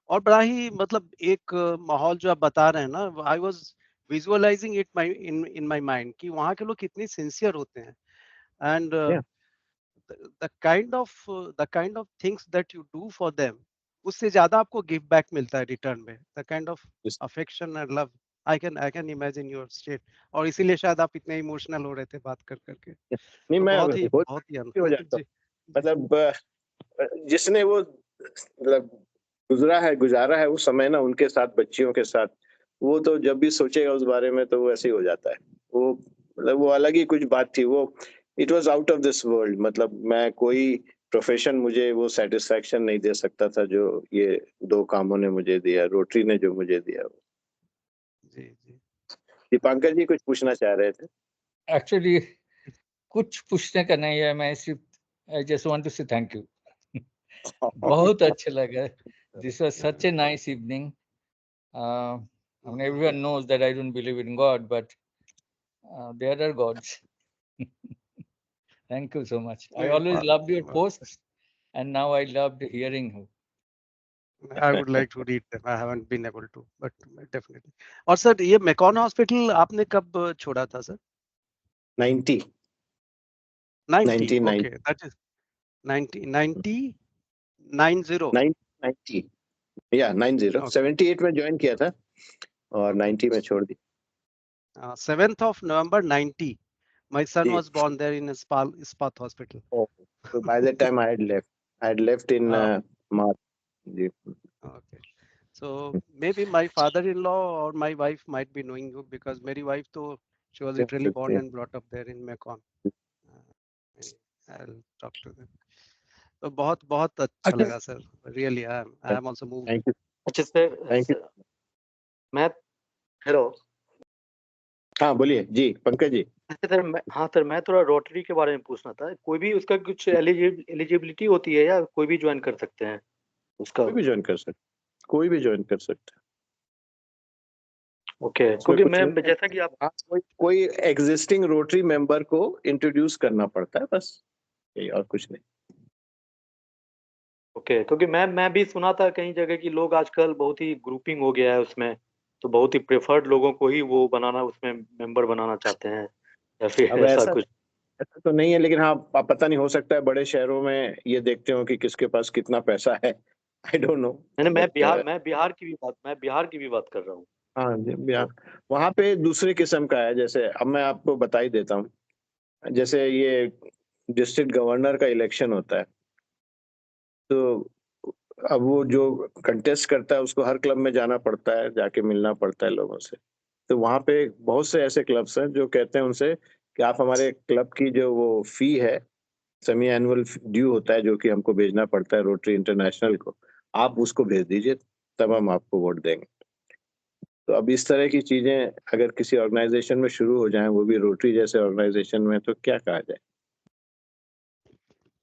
और बड़ा ही मतलब एक माहौल जो आप बता रहे हैं ना, I was visualising it in my mind कि वहाँ के लोग कितने सिंसियर होते हैं and the kind of things that you do for them, उससे ज्यादा आपको गिव बैक मिलता है रिटर्न में। the kind of affection and love, I can imagine your state, और इसीलिए शायद आप इतने इमोशनल हो रहे थे बात कर करके। नहीं, तो मैं बहुत ही हो जाता, मतलब जिसने वो मतलब गुजारा है वो समय ना उनके साथ, बच्चियों के साथ, वो तो जब भी सोचेगा उस बारे में तो वो ऐसे ही हो जाता है। वो मतलब वो अलग ही कुछ बात थी वो, it was out of this world. मतलब मैं कोई प्रोफेशन मुझे वो सेटिस्फेक्शन नहीं दे सकता था जो ये 2 कामों ने मुझे दिया, रोटरी ने जो मुझे दिया। जी जी। दीपांकर जी कुछ पूछना चाह रहे थे। एक्चुअली कुछ पूछने का नहीं है, मैं सिर्फ आई जस्ट वांट टू से थैंक यू। बहुत अच्छा लगा। This was such a nice evening. I mean, everyone knows that I don't believe in God, but there are gods. Thank you so much. I always loved your posts, and now I loved hearing you. I would like to read them. I haven't been able to, but definitely. और sir ये MECON hospital आपने कब छोड़ा था sir? 90 90. 90. Okay, that is 90. 90 या 90 Okay. 78 में join किया था और 90 में छोड़ दी। 7th of November 90. My son ji. was born there in Ispat Hospital. So by that time I had left in March. Ji. Okay. So maybe my father-in-law or my wife might be knowing you because मेरी wife तो she was literally born and brought up there in Macon. I'll talk to them. तो बहुत अच्छा अच्छा। लगा sir. Really, I am also moved. Thank you. अच्छा sir, Thank you. मैं hello हाँ बोलिए जी पंकज जी। अच्छा सर, हाँ सर, मैं थोड़ा रोटरी के बारे में पूछना था। कोई भी उसका कुछ एलिजिबिलिटी होती है या कोई भी ज्वाइन कर सकते हैं उसका? कोई भी ज्वाइन कर सकता है। ओके, क्योंकि मैं जैसा कि आप कोई एग्जिस्टिंग रोटरी मेंबर को इंट्रोड्यूस करना पड़ता है बस, यही और कुछ नहीं। ओके, क्योंकि मैं भी सुना था कहीं जगह कि लोग आजकल बहुत ही ग्रुपिंग हो गया है उसमें, तो बहुत ही प्रेफर्ड लोगों को ही वो बनाना, उसमें मेंबर बनाना चाहते हैं या फिर अब ऐसा कुछ? ऐसा तो नहीं है, लेकिन हाँ पता नहीं, हो सकता है बड़े शहरों में ये देखते हो कि किसके पास कितना पैसा है। I don't know. मैं बिहार की भी बात कर रहा हूँ। हाँ जी, बिहार वहाँ पे दूसरे किस्म का है। जैसे अब मैं आपको बता ही देता हूँ, जैसे ये डिस्ट्रिक्ट गवर्नर का इलेक्शन होता है, तो अब वो जो कंटेस्ट करता है उसको हर क्लब में जाना पड़ता है, जाके मिलना पड़ता है लोगों से। तो वहाँ पे बहुत से ऐसे क्लब्स हैं जो कहते हैं उनसे कि आप हमारे क्लब की जो वो फी है, सेमी एनुअल ड्यू होता है जो कि हमको भेजना पड़ता है रोटरी इंटरनेशनल को, आप उसको भेज दीजिए तब हम आपको वोट देंगे। तो अब इस तरह की चीजें अगर किसी ऑर्गेनाइजेशन में शुरू हो जाएं, वो भी रोटरी जैसे ऑर्गेनाइजेशन में, तो क्या कहा जाए।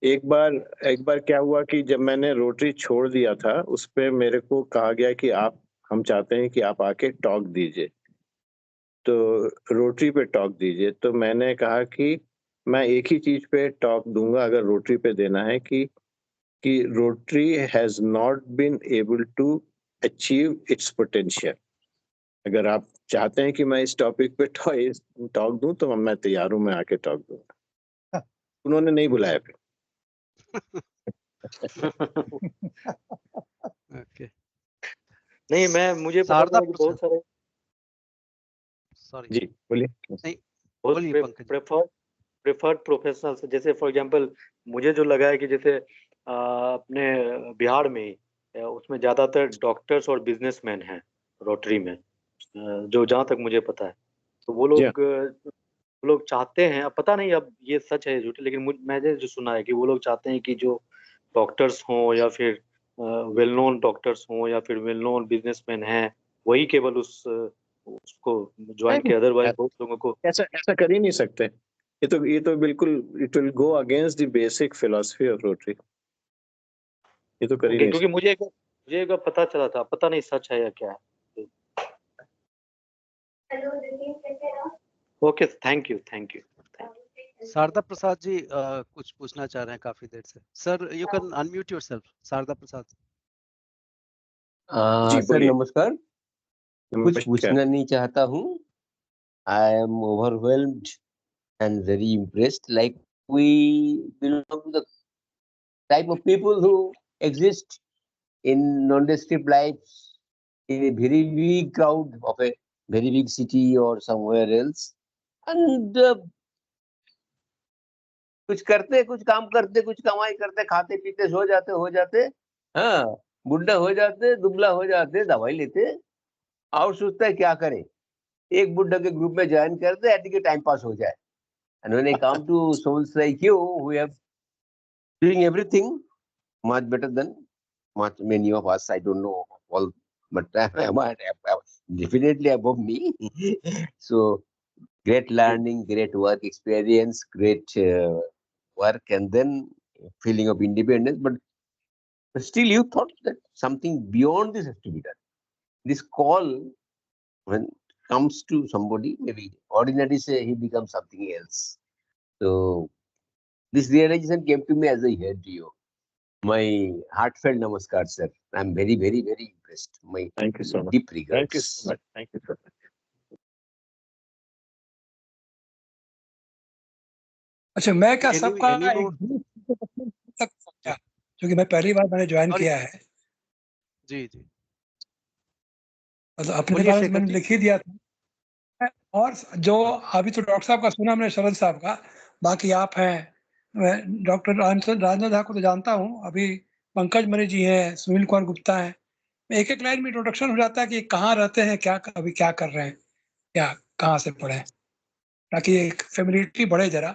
एक बार क्या हुआ कि जब मैंने रोटरी छोड़ दिया था, उस पे मेरे को कहा गया कि हम चाहते हैं कि आप आके टॉक दीजिए, तो रोटरी पे टॉक दीजिए। तो मैंने कहा कि मैं एक ही चीज पे टॉक दूंगा अगर रोटरी पे देना है, कि Rotary has not been able to achieve its potential. अगर आप चाहते हैं कि मैं इस टॉपिक पे टॉक दूं तो मैं तैयार हूं, मैं आके टॉक दूंगा। उन्होंने नहीं बुलाया फिर। Okay. नहीं, मुझे पता शारदा था कि बहुत सारे Sorry. जी बोलिए। नहीं बहुत बोलिए पंकज। प्रेफर्ड प्रोफेशनल्स, जैसे फॉर एग्जांपल मुझे जो लगा है कि जैसे अपने बिहार में ही उसमें ज्यादातर डॉक्टर्स और बिजनेसमैन हैं रोटरी में, जो जहाँ तक मुझे पता है। तो वो लोग चाहते हैं, अब पता नहीं अब ये सच है झूठ, लेकिन मैंने जो सुना है कि वो लोग चाहते हैं कि जो डॉक्टर्स हों या फिर वेल नोन डॉक्टर्स हों या फिर वेल नोन बिजनेसमैन हैं, वही केवल उसको ज्वाइन किया। अदरवाइज बहुत लोगों को ऐसा कर ही नहीं सकते। ये तो बिल्कुल it will go against the basic philosophy of rotary. ये तो कर ही नहीं क्योंकि मुझे एक बार पता चला था, पता नहीं सच है या क्या है। Okay, thank you. Sharda Prasad ji कुछ पूछना चाह रहे हैं काफी देर से। Sir you can unmute yourself, Sharda Prasad. जी सर बोलिए। नमस्कार। कुछ पूछना नहीं चाहता हूँ। I am overwhelmed and very impressed. Like we belong to the type of people who exist in non-descript lives in a very big crowd of a very big city or somewhere else, and कुछ करते, कुछ काम करते, कुछ कमाई करते, खाते पीते सो जाते, हाँ बुढ़ा हो जाते, दुबला हो जाते, दवाई लेते और सोचता है क्या करे, एक बुढ़ा के ग्रुप में ज्वाइन करते ऐसे कि टाइम पास हो जाए। And when I come to souls like you, who have doing everything much better than many of us, I don't know all, but definitely above me. So great learning, great work experience, great work, and then feeling of independence. But still, you thought that something beyond this has to be done. This call, when comes to somebody, maybe ordinary say he becomes something else. So this realization came to me as I heard you. My heartfelt namaskar, sir. I'm very, very, very impressed. My Thank you so much. deep Thank you regards. so much. Thank you so much. अच्छा, मैं क्या Any- सबका any एक note? group तक पहुंचा, क्योंकि मैं पहली बार मैंने ज्वाइन Sorry. किया है, जी जी मतलब अपने बोलिए बारे में शेखर मैंने जी। लिख ही दिया था। और जो अभी तो डॉक्टर साहब का सुना मैंने, शरद साहब का, बाकी आप हैं, मैं डॉक्टर राजेंद्र झा को तो जानता हूँ, अभी पंकज मणि जी हैं, सुनील कुमार गुप्ता हैं। एक एक लाइन में इंट्रोडक्शन हो जाता है कि कहाँ रहते हैं, क्या अभी क्या कर रहे हैं, क्या कहाँ से पढ़े हैं, ताकि एक फेमिलियरिटी बढ़े जरा।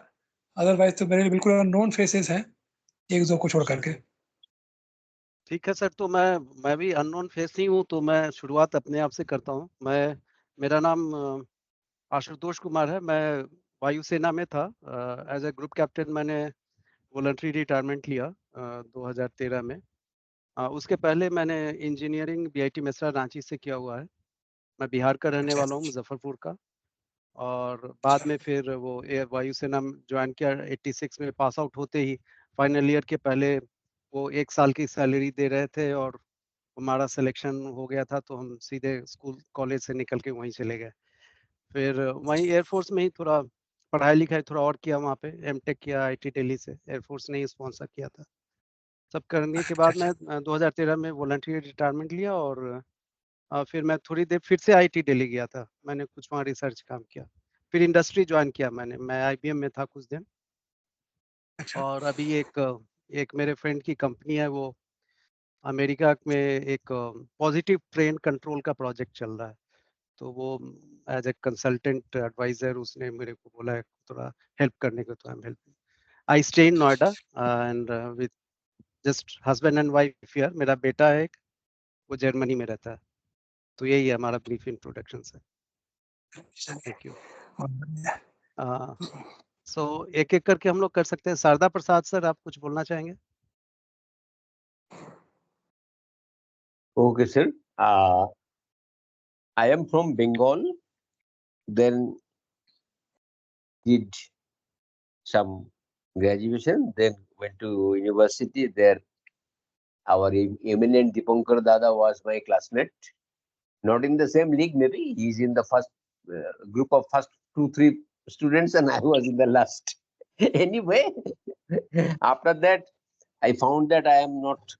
अदरवाइज तो मेरे बिल्कुल अननोन फेसेस हैं, एक दो को छोड़ करके। ठीक है सर, तो मैं भी अननोन फेस ही हूँ, तो मैं शुरुआत अपने आप से करता हूँ। मेरा नाम आशुतोष कुमार है। मैं वायुसेना में था। एज ए ग्रुप कैप्टन मैंने वॉलंटरी रिटायरमेंट लिया 2013 में। उसके पहले मैंने इंजीनियरिंग बीआईटी मेसरा रांची से किया हुआ है। मैं बिहार का रहने वाला हूँ, मुजफ्फरपुर का। और बाद में फिर वो एयर वायुसेना ज्वाइन किया। 86 में पास आउट होते ही फाइनल ईयर के पहले वो 1 साल की सैलरी दे रहे थे और हमारा सिलेक्शन हो गया था, तो हम सीधे स्कूल कॉलेज से निकल के वहीं चले गए। फिर वहीं एयरफोर्स में ही थोड़ा पढ़ाई लिखाई थोड़ा और किया, वहाँ पे एमटेक किया आईटी दिल्ली से, एयरफोर्स ने ही स्पॉन्सर किया था। सब करने के बाद मैं 2013 में वॉलंटरी रिटायरमेंट लिया और फिर मैं थोड़ी देर फिर से आईटी दिल्ली गया था। मैंने कुछ वहाँ रिसर्च काम किया, फिर इंडस्ट्री ज्वाइन किया मैं आईबीएम में था कुछ दिन। और अभी एक मेरे फ्रेंड की कंपनी है, वो अमेरिका में एक पॉजिटिव ट्रेन कंट्रोल का प्रोजेक्ट चल रहा है, तो वो एज ए कंसल्टेंट एडवाइजर उसने मेरे को बोला है थोड़ा हेल्प करने को, तो I am helping. I stay in Noida and with just husband and wife here. मेरा बेटा है एक, वो जर्मनी में रहता है। तो यही है हमारा brief introduction sir. Thank you. So एक एक करके हम लोग कर सकते हैं। शारदा प्रसाद सर, आप कुछ बोलना चाहेंगे? Okay, sir. I am from Bengal. Then did some graduation. Then went to university. There, our eminent Dipankar Dada was my classmate. Not in the same league, maybe. He's in the first group of first 2-3 students, and I was in the last. Anyway, after that, I found that I am not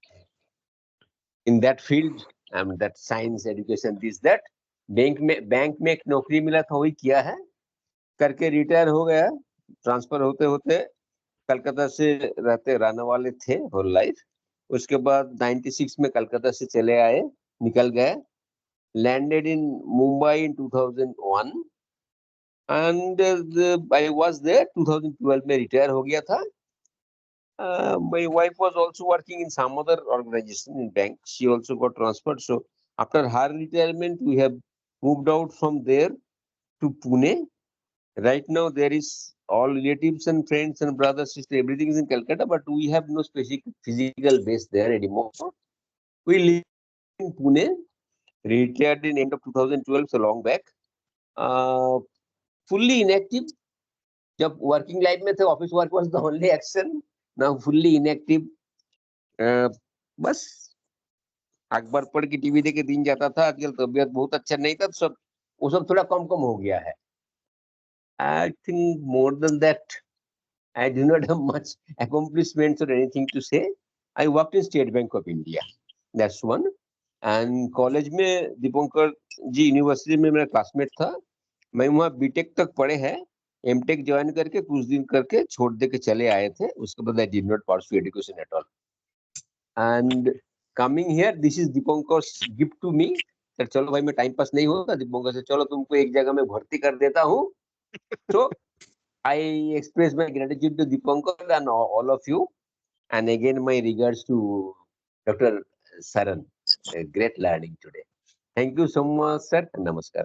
in that field. that science, education, this, that. Bank में एक नौकरी मिला था, वही किया है, करके retire हो गया। ट्रांसफर होते होते कलकत्ता से रहने वाले थे होल लाइफ। उसके बाद 96 में कलकत्ता से चले आए, निकल गए, landed in Mumbai in 2001 and I was there. 2012 में रिटायर हो गया था। My wife was also working in some other organization in bank. She also got transferred. So after her retirement, we have moved out from there to Pune. Right now, there is all relatives and friends and brothers, sisters, everything is in Calcutta, but we have no specific physical base there anymore. We live in Pune, retired in end of 2012, so long back. Fully inactive. जब working life में थे, office work was the only action. Now fully inactive. बस अखबार पढ़ के TV देख के दिन जाता था। आजकल तबीयत बहुत अच्छा नहीं था, तो वो सब थोड़ा कम हो गया है। I think more than that, I do not have much accomplishments or anything to say. I worked in State Bank of India. That's one. And college में दीपंकर जी यूनिवर्सिटी में मेरा क्लासमेट था। मैं वहाँ बीटेक तक पढ़े हैं। एमटेक ज्वाइन करके कुछ दिन करके छोड़ दे के चले आए थे। उसके बाद I did not pursue education at all. And coming here, this is Dipankar's gift to me. चलो भाई, मैं टाइम पास नहीं होता, दीपंकर से चलो तुमको एक जगह में भर्ती कर देता हूँ। So I express my gratitude to Dipankar and all of you, and again my regards to Dr. Saran. A great learning today. Thank you so much, sir. Namaskar.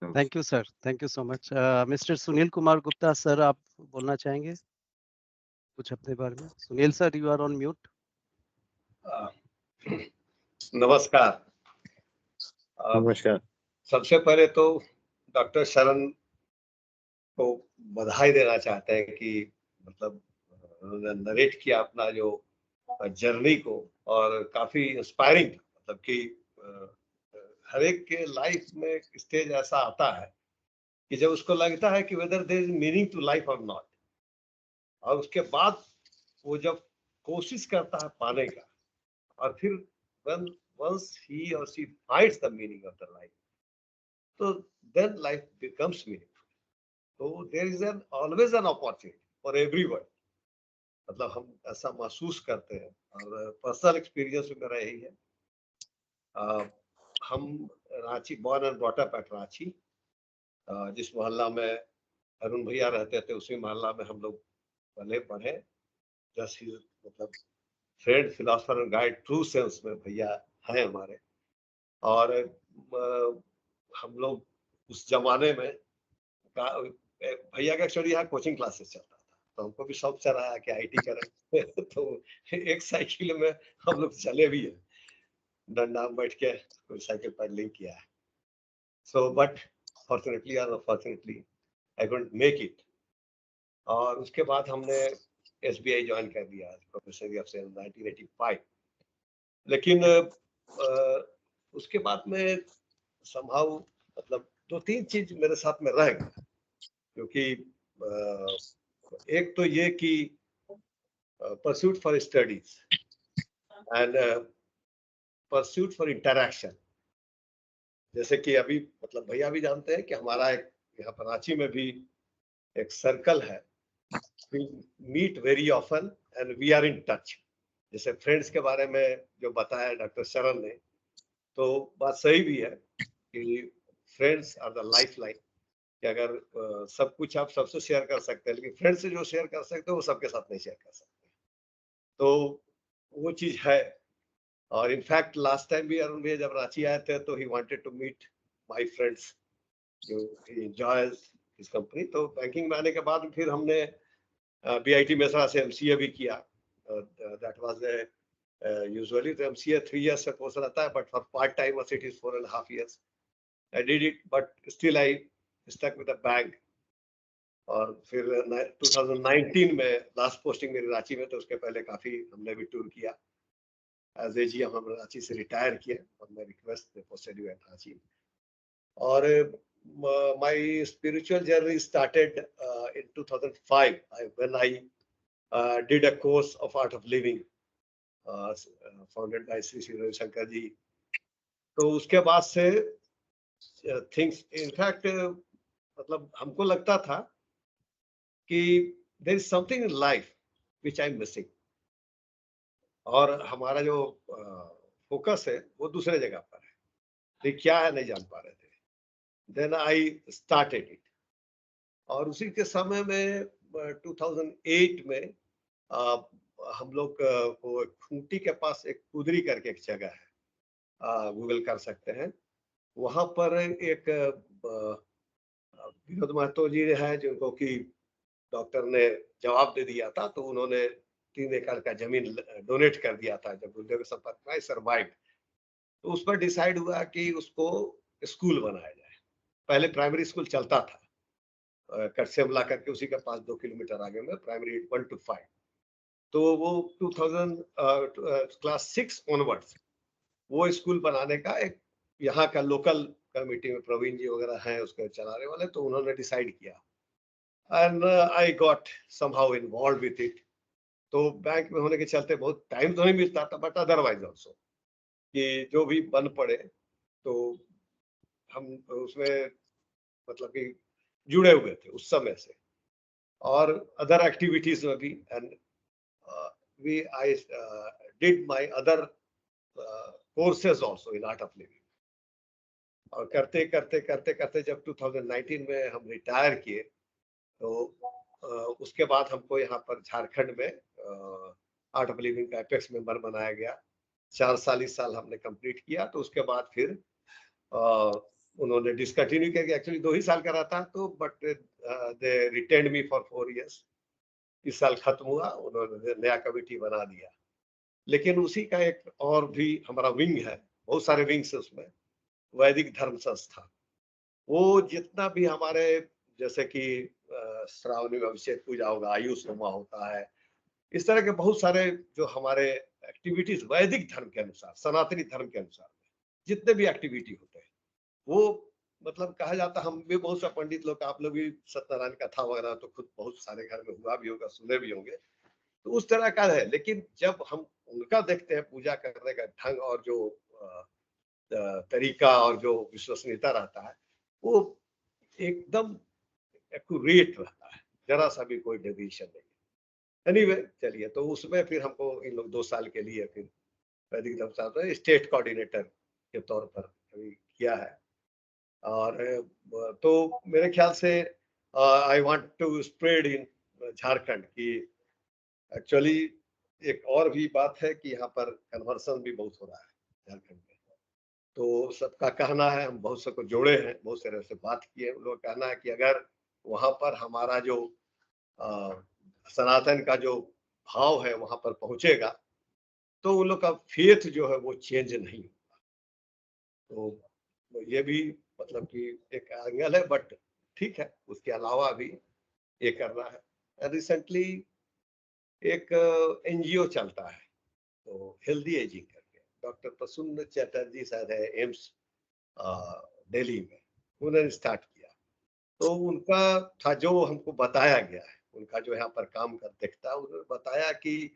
Thank you sir, thank you so much. Mister Sunil Kumar Gupta sir, आप बोलना चाहेंगे कुछ अपने बारे में? Sunil sir, you are on mute. नमस्कार। नमस्कार। सबसे पहले तो डॉक्टर शरण को बधाई देना चाहते हैं कि मतलब उन्होंने नरेट किया अपना जो जर्नी को, और काफी इंस्पायरिंग, मतलब कि हर एक के लाइफ में एक स्टेज ऐसा आता है कि जब उसको लगता है कि whether there is meaning to life और नॉट, और उसके बाद वो जब कोशिश करता है पाने का, और फिर when once he or she finds the meaning of the life, so then life becomes meaningful. So there is always an opportunity for everyone. मतलब हम ऐसा महसूस करते हैं, और पर्सनल एक्सपीरियंस भी मेरा यही है। हम Ranchi, born and brought up at Ranchi, जिस मोहल्ला में अरुण भैया रहते थे उसी मोहल्ला में हम लोग पले पढ़े। जस्ट मतलब friend, philosopher and guide true sense में भैया हैं हमारे। और हम लोग उस जमाने में भैया का एक्चुअली यहाँ कोचिंग क्लासेस चलता था, तो हमको भी शौक चढ़ा कि आईटी करें तो एक साइकिल में हम लोग चले भी हैं, डंडा बैठ के कोई साइकिल पैडलिंग किया है। सो बट फॉर्चुनेटली और unfortunately I couldn't make it. और उसके बाद हमने एसबीआई ज्वाइन कर दिया प्रोफेसर ऑफ सेल्स 1985। लेकिन उसके बाद में संभाव मतलब 2-3 चीज मेरे साथ में रह गया, क्योंकि एक तो ये कि pursuit for studies and pursuit for interaction. जैसे कि अभी मतलब भैया भी जानते हैं कि हमारा एक यहाँ पर रांची में भी एक सर्कल है, we meet very often and we are in touch। जैसे फ्रेंड्स के बारे में जो बताया डॉक्टर शरण ने, तो बात सही भी है कि friends are the life line, कि अगर सब कुछ आप सबसे शेयर कर सकते हैं, लेकिन फ्रेंड से जो शेयर कर सकते हैं वो सबके साथ नहीं शेयर कर सकते, तो वो चीज है। और इनफैक्ट लास्ट टाइम भी अरुण भैया जब रांची आए थे तो he wanted to meet my friends जो एंजॉयज हिज कंपनी। तो बैंकिंग में आने के बाद फिर हमने बीआईटी मेसरा से एमसीए भी किया। दैट वाज यूजुअली तो एमसीए 3 इयर्स से कोर्स रहता है, but for part time it is 4.5 years। I did it, but still I stuck with the bank. और फिर 2019 में लास्ट पोस्टिंग मेरी रांची में, तो उसके पहले काफी हमने भी टूर किया। एज एजीएम हम रांची से रिटायर किए, और मैं रिक्वेस्ट पे पोस्टेड यू एट रांची। और my spiritual journey started in 2005 when I did a course of Art of Living founded by Sri Sri Ravi Shankar जी। तो उसके बाद से things, in fact मतलब हमको लगता था कि there is something in life which I'm missing, और हमारा जो फोकस है वो दूसरे जगह पर है, तो क्या है नहीं जान पा रहे थे। Then I started it। और उसी के समय में 2008 में हम लोग को खूंटी के पास एक कुदरी करके एक जगह है, गूगल कर सकते हैं। वहां पर एक विनोद महतो जी है, जिनको कि डॉक्टर ने जवाब दे दिया था, तो उन्होंने 3 एकड़ का जमीन डोनेट कर दिया था जब गुरुदेव के संपर्क में सर्वाइव। तो उस पर डिसाइड हुआ कि उसको स्कूल बनाया जाए। पहले प्राइमरी स्कूल चलता था कटसेमला करके, उसी के पास 2 किलोमीटर आगे में, प्राइमरी 1 to 5। तो वो 2000 क्लास 6 ऑनवर्ड्स वो स्कूल बनाने का एक यहाँ का लोकल कमेटी में प्रवीण जी वगैरह हैं उसके चलाने वाले, तो उन्होंने डिसाइड किया and I got somehow involve with it. तो बैंक में होने के चलते बहुत टाइम तो नहीं मिलता था, बट अदरवाइज ऑल्सो कि जो भी बन पड़े तो हम उसमें मतलब कि जुड़े हुए थे उस समय से, और अदर एक्टिविटीज में भी। And we I did my other courses also in Art of Living. और करते करते करते करते जब 2019 में हम रिटायर किए, तो उसके बाद हमको यहाँ पर झारखंड में आर्ट ऑफ लिविंग का एपेक्स मेंबर बनाया गया। 4 साल इस साल हमने कंप्लीट किया। तो उसके बाद फिर उन्होंने डिसकंटिन्यू किया, एक्चुअली 2 ही साल का रहा था, तो but they retained me for 4 years. इस साल खत्म हुआ, उन्होंने नया कमिटी बना दिया। लेकिन उसी का एक और भी हमारा विंग है, बहुत सारे विंग्स है उसमें, वैदिक धर्म संस्था। वो जितना भी हमारे जैसे कि श्रावणी में अभिषेक पूजा होगा, आयुष होमा होता है, इस तरह के बहुत सारे जो हमारे एक्टिविटीज वैदिक धर्म के अनुसार, सनातनी धर्म के अनुसार जितने भी एक्टिविटी होते हैं, वो मतलब कहा जाता है, हम भी बहुत सा पंडित लोग, आप लोग भी सत्यनारायण कथा वगैरह तो खुद बहुत सारे घर में हुआ भी होगा, सुने भी होंगे, तो उस तरह का है। लेकिन जब हम उनका देखते हैं पूजा करने का ढंग और जो तरीका और जो विश्वसनीयता रहता है, वो एकदम एक्यूरेट रहता है, जरा सा भी कोई डेविएशन नहीं। एनीवे चलिए, तो उसमें फिर हमको इन लोग 2 साल के लिए फिर वैदिक धर्म शास्त्र स्टेट कोऑर्डिनेटर के तौर पर अभी किया है। और तो मेरे ख्याल से I want to spread in Jharkhand की एक्चुअली एक और भी बात है कि यहाँ पर कन्वर्सन भी बहुत हो रहा है झारखंड में। तो सबका कहना है, हम बहुत सबको जोड़े हैं, बहुत सारे से बात की है, उन लोग कहना है कि अगर वहाँ पर हमारा जो सनातन का जो भाव है वहाँ पर पहुँचेगा तो उन लोग का फेथ जो है वो चेंज नहीं होगा। तो ये भी मतलब कि एक एंगल है, बट ठीक है, उसके अलावा भी ये करना है। रिसेंटली एक एनजीओ चलता है, तो हेल्दी एजिंग करके, डॉक्टर प्रसून चैटर्जी शायद है, एम्स दिल्ली में, उन्होंने स्टार्ट किया। तो उनका था जो हमको बताया गया है, उनका जो यहाँ पर काम कर देखता है, उन्होंने बताया कि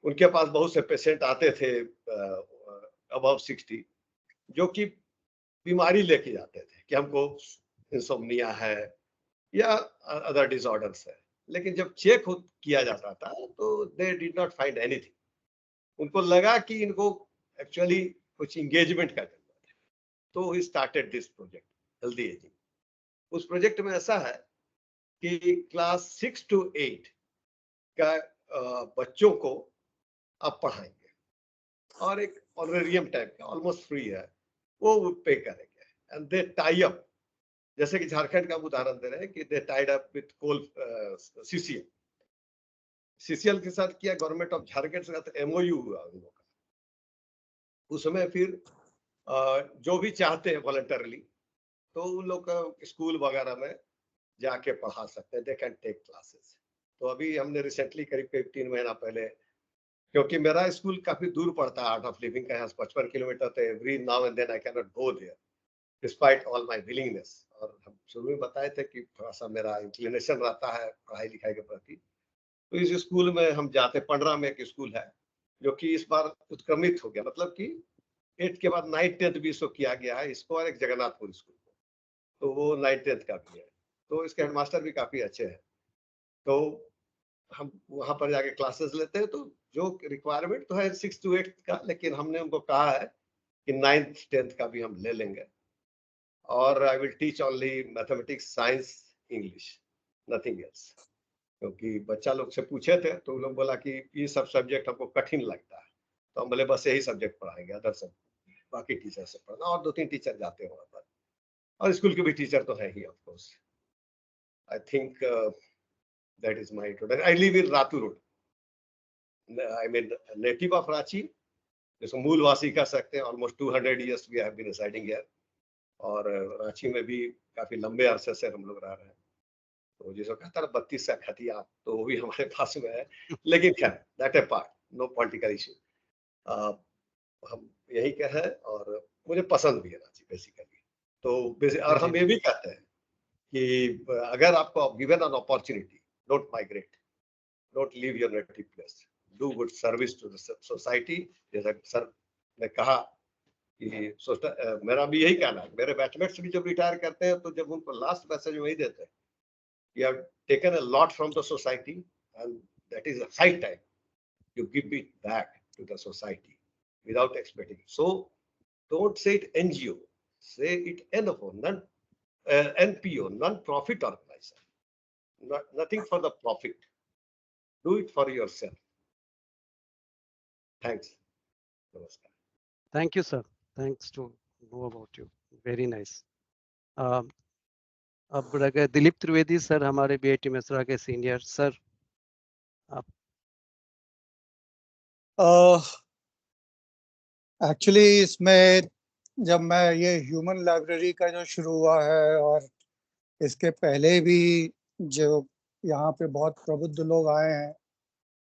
उनके पास बहुत से पेशेंट आते थे अबव 60, जो कि बीमारी लेके जाते थे कि हमको इंसोम्निया है या अदर डिसऑर्डर्स है, लेकिन जब चेक किया जाता था तो they did not find anything. उनको लगा कि इनको एक्चुअली कुछ इंगेजमेंट का जरूरत है, तो he started this project healthy ageing. उस प्रोजेक्ट में ऐसा है कि क्लास 6 to 8 का बच्चों को आप पढ़ाएंगे और एक ऑनरेरियम टाइप का, ऑलमोस्ट फ्री है, वो पे करेंगे एंड दे टाई अप, जैसे कि झारखंड का उदाहरण दे रहे हैं कि they tied up with coal CCL के साथ किया, गवर्नमेंट ऑफ झारखंड के साथ एमओयू हुआ उन लोगों का। उसमें फिर जो भी चाहते हैं वॉलंटरली, तो उन लोग का स्कूल वगैरह में जाके पढ़ा सकते हैं, दे कैन टेक क्लासेस। तो अभी हमने रिसेंटली करीब 3 महीना पहले, क्योंकि मेरा स्कूल काफी दूर पड़ता है, आर्ट ऑफ लिविंग का यहाँ 55 किलोमीटर, तो every now and then I can not go there despite all my willingness. और हम शुरू में बताए थे कि थोड़ा सा मेरा इंक्लिनेशन रहता है पढ़ाई लिखाई के प्रति, तो इस स्कूल में हम जाते, 15 में एक स्कूल है जो कि इस बार उत्क्रमित हो गया, मतलब कि 8 के बाद 9th 10th भी इसको किया गया है इसको, और एक जगन्नाथपुर स्कूल को, तो वो 9th 10th का भी है, तो इसके हेडमास्टर भी काफी अच्छे हैं। तो हम वहां पर जाके क्लासेस लेते हैं, तो जो रिक्वायरमेंट तो है 6 to 8 का, लेकिन हमने उनको कहा है कि 9th 10th का भी हम ले लेंगे। और I will teach only mathematics, science, English, nothing else. क्योंकि बच्चा लोग से पूछे थे तो लोग बोला कि ये सब सब्जेक्ट हमको कठिन लगता है, तो हम बोले बस यही सब्जेक्ट पढ़ाएंगे, अदर सब बाकी टीचर से पढ़ना। और 2-3 टीचर जाते हैं वहां पर, और स्कूल के भी टीचर तो है ही of course. I think that is my introduction. I live in Ratu Road. I mean native of Ranchi, जिसको मूलवासी कह सकते हैं। Almost 200 years we have been residing here, और रांची में भी काफी लंबे अरसे से हम लोग रह रहे हैं। तो जिसको कहता है 32 का खतिया, तो वो भी हमारे पास में है। लेकिन खैर that a part, no political issue. हम यही कह हैं, और मुझे पसंद भी है रांची बेसिकली। तो और हम ये भी कहते हैं कि अगर आपको given an opportunity, don't migrate, don't leave your native place, do good service to the society। जैसा सर ने कहा कि मेरा भी यही कहना है, मेरे बैचमेट्स भी जब रिटायर करते हैं तो जब उनको लास्ट मैसेज वही देते हैं, you have taken a lot from the society and that is a high time you give it back to the society without expecting. So don't say it NGO, say it NFO, NPO, non-profit organization. Nothing for the profit. Do it for yourself. Thanks. नमस्कार। Thank you, sir. Thanks to know about you. Very nice. अब रह गए Dilip Trivedi sir, हमारे BIT Mishra के senior sir. आप actually इसमें जब मैं ये ह्यूमन लाइब्रेरी का जो शुरू हुआ है और इसके पहले भी जो यहाँ पे बहुत प्रबुद्ध लोग आए हैं,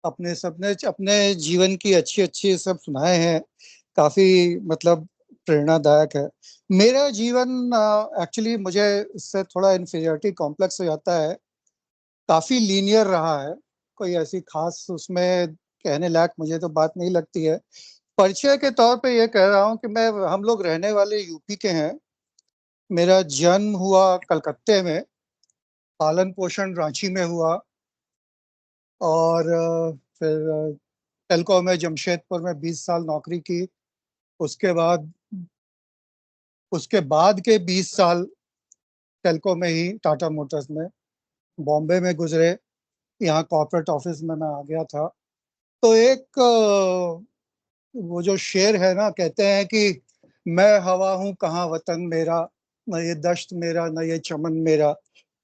अपने सबने अपने जीवन की अच्छी अच्छी सब सुनाए हैं, काफी मतलब प्रेरणादायक है। मेरा जीवन एक्चुअली मुझे इससे थोड़ा इन्फीरियरिटी कॉम्प्लेक्स हो जाता है, काफी लीनियर रहा है, कोई ऐसी खास उसमें कहने लायक मुझे तो बात नहीं लगती है। परिचय के तौर पे ये कह रहा हूँ कि हम लोग रहने वाले यूपी के हैं। मेरा जन्म हुआ कलकत्ते में, पालन पोषण रांची में हुआ और फिर टेलको में जमशेदपुर में 20 साल नौकरी की। उसके बाद के 20 साल टेलको में ही टाटा मोटर्स में, बॉम्बे में गुजरे। यहाँ कॉर्पोरेट ऑफिस में मैं आ गया था। तो एक वो जो शेर है ना, कहते हैं कि मैं हवा हूँ कहाँ वतन मेरा, न ये दश्त मेरा न ये चमन मेरा।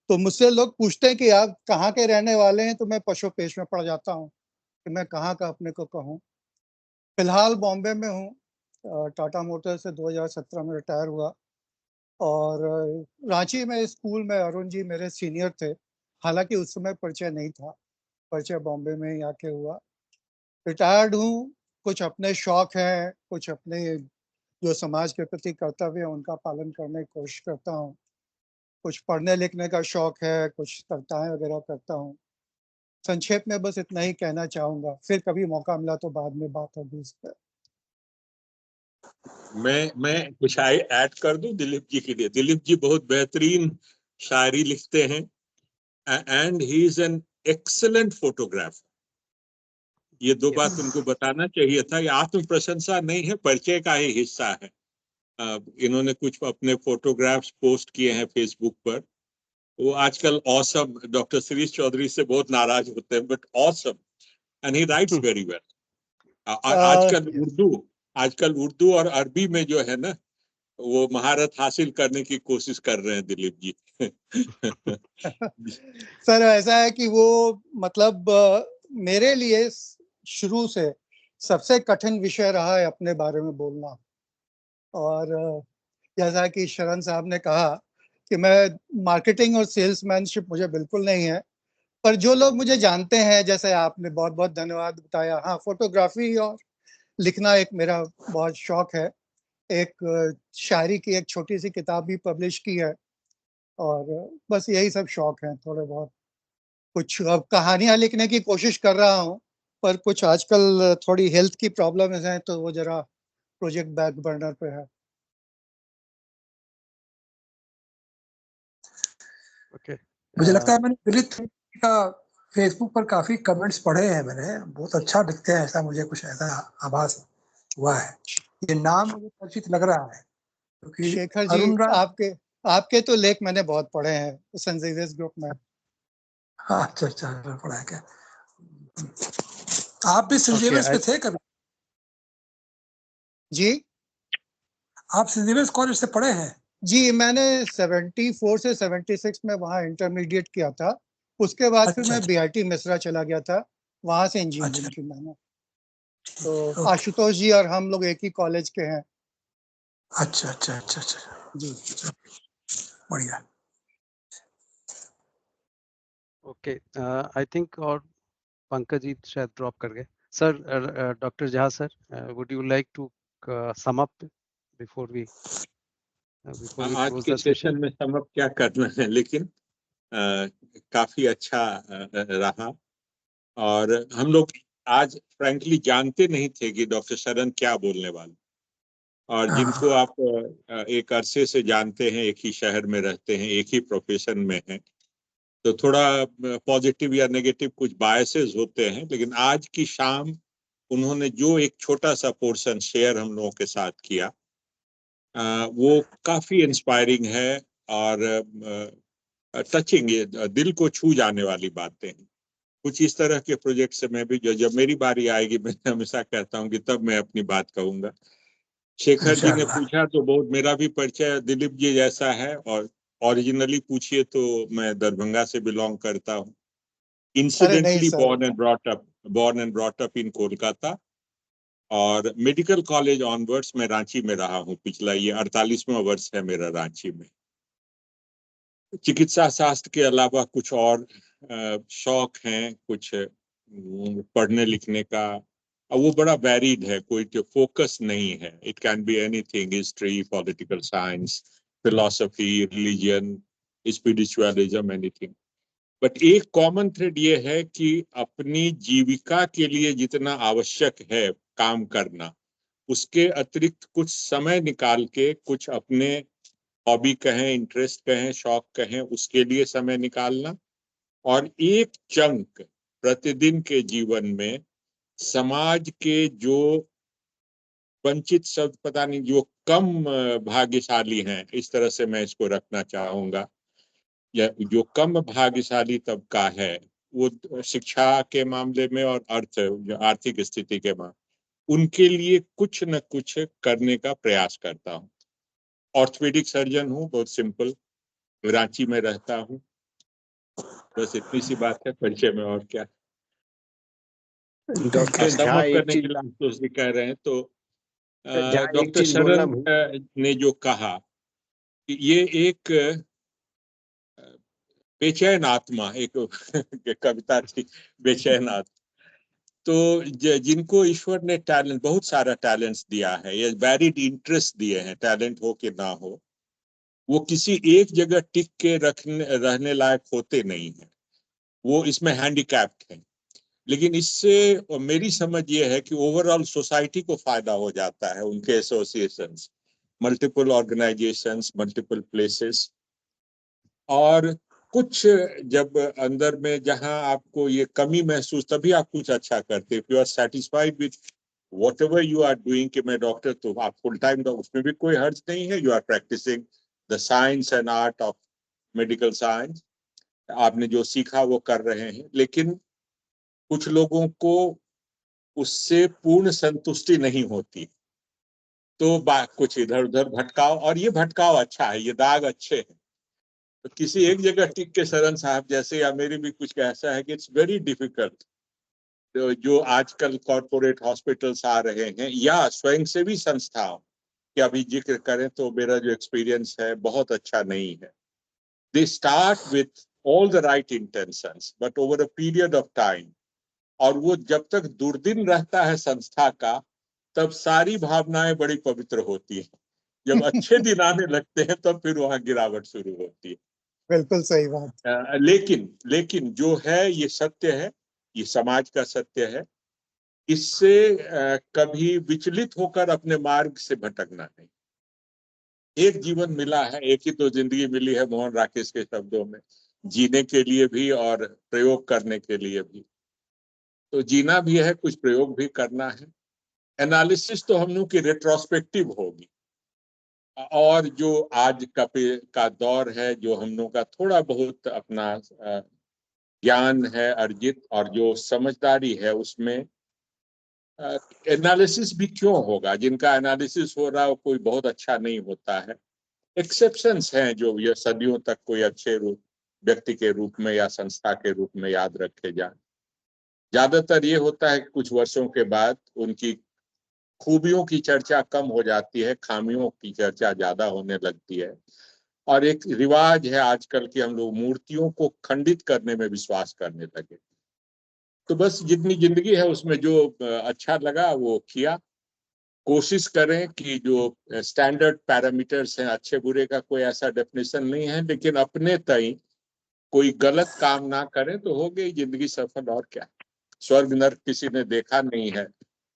तो मुझसे लोग पूछते हैं कि आप कहाँ के रहने वाले हैं, तो मैं पशु पेश में पड़ जाता हूँ कि मैं कहाँ का अपने को कहूँ। फिलहाल बॉम्बे में हूँ, टाटा मोटर्स से 2017 में रिटायर हुआ और रांची में स्कूल में अरुण जी मेरे सीनियर थे। हालांकि उस समय परिचय नहीं था, परिचय बॉम्बे में ही आके हुआ। रिटायर्ड हूँ, कुछ अपने शौक हैं, कुछ अपने जो समाज के प्रति कर्तव्य है उनका पालन करने की कोशिश करता हूँ। कुछ पढ़ने लिखने का शौक है, कुछ कविताएं वगैरह करता हूँ। संक्षेप में बस इतना ही कहना चाहूंगा, फिर कभी मौका मिला तो बाद में बात होगी इस पर। मैं कुछ ऐड कर दूं दिलीप जी के लिए। दिलीप जी बहुत बेहतरीन शायरी लिखते हैं and he is an excellent photographer. ये दो बात उनको बताना चाहिए था। ये आत्म प्रशंसा नहीं है, परिचय का ही हिस्सा है। इन्होंने कुछ अपने फोटोग्राफ्स पोस्ट किए हैं फेसबुक पर। वो आजकल ऑसम, डॉक्टर शिरीष चौधरी से बहुत नाराज होते हैं, but awesome and he rights very well. आजकल उर्दू और अरबी में जो है ना, वो महारत हासिल करने की कोशिश कर रहे हैं दिलीप जी। सर ऐसा है कि वो मतलब मेरे लिए शुरू से सबसे कठिन विषय रहा है अपने बारे में बोलना। और जैसा कि शरण साहब ने कहा कि मैं मार्केटिंग और सेल्समैनशिप मुझे बिल्कुल नहीं है, पर जो लोग मुझे जानते हैं, जैसे आपने बहुत बहुत धन्यवाद बताया। हाँ, फोटोग्राफी और लिखना एक मेरा बहुत शौक है। एक शायरी की एक छोटी सी किताब भी पब्लिश की है और बस यही सब शौक हैं थोड़े बहुत। कुछ अब कहानियां लिखने की कोशिश कर रहा हूँ, पर कुछ आजकल थोड़ी हेल्थ की प्रॉब्लम है तो वो जरा प्रोजेक्ट बैक बर्नर पे है। मुझे लगता है मैंने दिलीप का फेसबुक पर काफी कमेंट्स पढ़े हैं मैंने, बहुत अच्छा लिखते हैं, ऐसा मुझे कुछ ऐसा आभास हुआ है। ये नाम मुझे परिचित लग रहा है क्योंकि शेखर जी, आपके तो लेख मैंने बहुत पढ़े हैं संजीवस ग्रुप में। हाँ, अच्छा पढ़ा है क्या? आप भी संजीवस में थे कभी? जी, आप संजीवस कॉलेज से पढ़े हैं? जी, मैंने 74 से 76 में वहाँ इंटरमीडिएट किया था। उसके बाद फिर मैं बीआईटी मिश्रा चला गया था, वहां से इंजीनियरिंग की मैंने। तो आशुतोष जी और हम लोग एक ही कॉलेज के हैं। अच्छा जी, बढ़िया। ओके, आई थिंक और पंकज जी शायद ड्रॉप कर गए। Sir, doctor Jha sir, would you like to sum up before we आज के सेशन में सम अप क्या करना है, लेकिन काफी अच्छा रहा। और हम लोग आज फ्रैंकली जानते नहीं थे कि डॉक्टर शरण क्या बोलने वाले। और जिनको आप एक अरसे से जानते हैं, एक ही शहर में रहते हैं, एक ही प्रोफेशन में हैं, तो थोड़ा पॉजिटिव या नेगेटिव कुछ बायसेस होते हैं। लेकिन आज की शाम उन्होंने जो एक छोटा सा पोर्शन शेयर हम लोगों के साथ किया, वो काफी इंस्पायरिंग है और टचिंग, दिल को छू जाने वाली बातें हैं। कुछ इस तरह के प्रोजेक्ट से मैं भी, जो जब मेरी बारी आएगी, मैं हमेशा कहता हूँ कि तब मैं अपनी बात कहूंगा। शेखर जी ने पूछा तो बहुत, मेरा भी परिचय दिलीप जी जैसा है, और ओरिजिनली पूछिए तो मैं दरभंगा से बिलोंग करता हूँ। Incidentally born and brought up in Kolkata, और मेडिकल कॉलेज ऑनवर्ड्स मैं रांची में रहा हूँ। पिछला ये 48वां वर्ष है मेरा रांची में। चिकित्सा शास्त्र के अलावा कुछ और शौक हैं, कुछ पढ़ने लिखने का, और वो बड़ा वैरिड है, कोई फोकस नहीं है। It can be anything, history, political science, philosophy, religion, spiritualism, anything. But एक कॉमन थ्रेड ये है कि अपनी जीविका के लिए जितना आवश्यक है काम करना, उसके अतिरिक्त कुछ समय निकाल के कुछ अपने हॉबी कहें, इंटरेस्ट कहें, शौक कहें, उसके लिए समय निकालना, और एक चंक प्रतिदिन के जीवन में समाज के जो वंचित शब्द पता नहीं, जो कम भाग्यशाली हैं, इस तरह से मैं इसको रखना चाहूंगा, या जो कम भाग्यशाली तबका है, वो शिक्षा के मामले में और आर्थिक स्थिति के मामले, उनके लिए कुछ न कुछ करने का प्रयास करता हूँ। ऑर्थोपेडिक सर्जन हूँ, बहुत सिंपल, रांची में रहता हूँ। बस इतनी सी बात है परिचय में, और क्या। डॉक्टर झा एक चीज, तो कह रहे हैं तो एक डॉक्टर चीज बोलना शरण ने जो कहा कि ये एक बेचैन आत्मा, एक कविता थी, बेचैन आत्मा। तो जिनको ईश्वर ने टैलेंट, बहुत सारा टैलेंट्स दिया है, ये वैरिड इंटरेस्ट दिए हैं, टैलेंट हो कि ना हो, वो किसी एक जगह टिक के रहने लायक होते नहीं है, वो इसमें हैंडीकैप्ड है। लेकिन इससे मेरी समझ ये है कि ओवरऑल सोसाइटी को फायदा हो जाता है, उनके associations, multiple organisations, multiple places. और कुछ जब अंदर में जहां आपको ये कमी महसूस, तभी आप कुछ अच्छा करते। If you are satisfied with whatever you are doing, कि मैं डॉक्टर, तो आप फुल टाइम, उसमें भी कोई हर्ज नहीं है। You are practising the science and art of medical science, आपने जो सीखा वो कर रहे हैं। लेकिन कुछ लोगों को उससे पूर्ण संतुष्टि नहीं होती, तो कुछ इधर उधर भटकाव, और ये भटकाव अच्छा है, ये दाग अच्छे हैं। तो किसी एक जगह टिक के शरण साहब जैसे, या मेरी भी कुछ ऐसा है कि इट्स वेरी डिफिकल्ट। तो जो आजकल कॉर्पोरेट हॉस्पिटल्स आ रहे हैं, या स्वयंसेवी संस्थाओं के अभी जिक्र करें, तो मेरा जो एक्सपीरियंस है बहुत अच्छा नहीं है। They start with all the right intentions, but over a period of time, और वो जब तक दुर्दिन रहता है संस्था का, तब सारी भावनाएं बड़ी पवित्र होती हैं। जब अच्छे दिन आने लगते हैं, तब फिर वहां गिरावट शुरू होती है। बिल्कुल सही बात। लेकिन जो है ये सत्य है, ये समाज का सत्य है। इससे कभी विचलित होकर अपने मार्ग से भटकना नहीं। एक जीवन मिला है, एक ही तो जिंदगी मिली है, मोहन राकेश के शब्दों में, जीने के लिए भी और प्रयोग करने के लिए भी। तो जीना भी है, कुछ प्रयोग भी करना है। एनालिसिस तो हम लोग की रेट्रोस्पेक्टिव होगी, और जो आज का दौर है, जो हम लोग का थोड़ा बहुत अपना ज्ञान है अर्जित, और जो समझदारी है, उसमें एनालिसिस भी क्यों होगा। जिनका एनालिसिस हो रहा है कोई बहुत अच्छा नहीं होता है। एक्सेप्शंस हैं जो ये सदियों तक कोई अच्छे व्यक्ति के रूप में या संस्था के रूप में याद रखे जाए। ज्यादातर ये होता है कि कुछ वर्षों के बाद उनकी खूबियों की चर्चा कम हो जाती है, खामियों की चर्चा ज्यादा होने लगती है। और एक रिवाज है आजकल कि हम लोग मूर्तियों को खंडित करने में विश्वास करने लगे। तो बस जितनी जिंदगी है उसमें जो अच्छा लगा वो किया। कोशिश करें कि जो स्टैंडर्ड पैरामीटर्स हैं, अच्छे बुरे का कोई ऐसा डेफिनेशन नहीं है, लेकिन अपने तय कोई गलत काम ना करें तो हो गई जिंदगी सफल। और क्या, स्वर्ग नर्क किसी ने देखा नहीं है,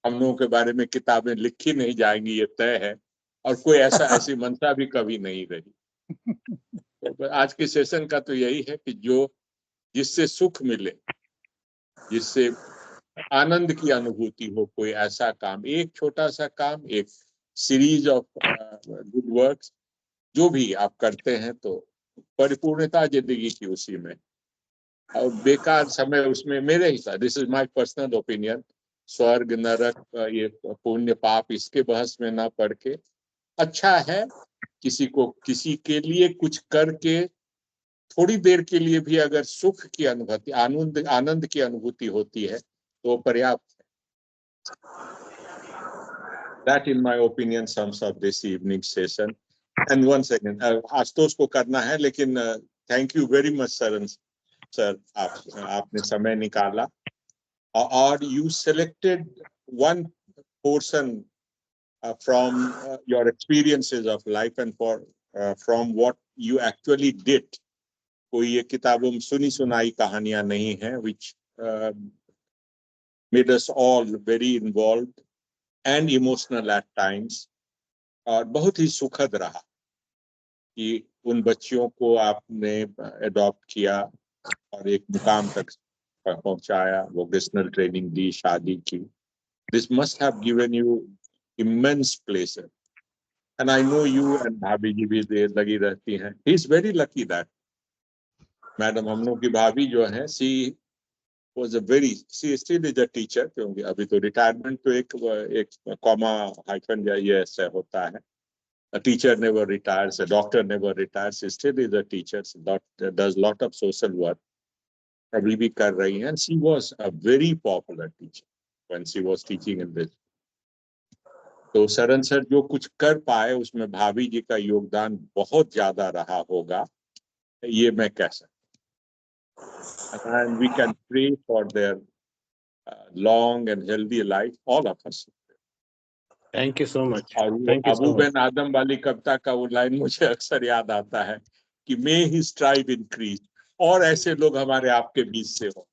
हम लोगों के बारे में किताबें लिखी नहीं जाएंगी, ये तय है, और कोई ऐसी मंशा भी कभी नहीं रही। तो आज के सेशन का तो यही है कि जो जिससे सुख मिले, जिससे आनंद की अनुभूति हो, कोई ऐसा काम, एक छोटा सा काम, एक सीरीज ऑफ गुड वर्क्स, जो भी आप करते हैं, तो परिपूर्णता जिंदगी की उसी में। और बेकार समय उसमें मेरे हिसाब, this is my personal opinion, स्वर्ग नरक ये पुण्य पाप इसके बहस में ना पड़ के अच्छा है किसी के लिए कुछ करके थोड़ी देर के लिए भी अगर सुख की अनुभूति आनंद की अनुभूति होती है तो पर्याप्त है. That in my opinion sums up this evening session. And once again, Ashutosh को करना है, लेकिन thank you very much Saran sir, आपने समय निकाला और you selected one portion from your experiences of life and from what you actually did. कोई ये किताबों में सुनी सुनाई कहानियां नहीं है, which made us all very involved and emotional at times. और बहुत ही सुखद रहा कि उन बच्चियों को आपने अडॉप्ट किया और एक मुकाम तक पहुंचाया, वोकेशनल ट्रेनिंग दी, शादी की. This must have given you immense pleasure. And I know you and भाभी जी भी देर लगी रहती हैं. He is very lucky that madam हम लोग की भाभी जो है, she still is a teacher, क्योंकि अभी तो रिटायरमेंट तो एक कॉमा हाइफन ये ऐसे होता है. A teacher never retires, a doctor never retires, she still is a teacher, does lot of social work. अभी भी कर रही हैं. And she was a very popular teacher when she was teaching in this. तो Saran sir जो कुछ कर पाए उसमें भाभी जी का योगदान बहुत ज्यादा रहा होगा, ये मैं कह सकता. And we can pray for their long and healthy life, all of us. Thank you so much. Abu बिन आदम वाली कविता का वो लाइन मुझे अक्सर याद आता है कि may his tribe increase, और ऐसे लोग हमारे आपके बीच से हो.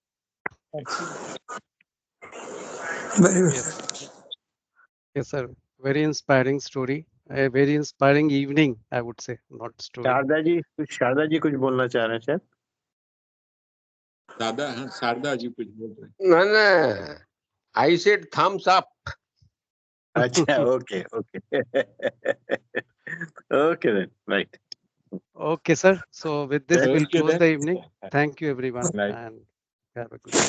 Yes sir, very inspiring story, a very inspiring evening I would say, not story. Sharda ji कुछ बोलना चाह रहे हैं शायद. दादा, हाँ शारदा जी कुछ बोल रहे हैं. No, I said thumbs up. अच्छा, okay. Okay then, right. Okay sir, so with this we'll Okay close then. the evening. Thank you everyone Right. and have a good day.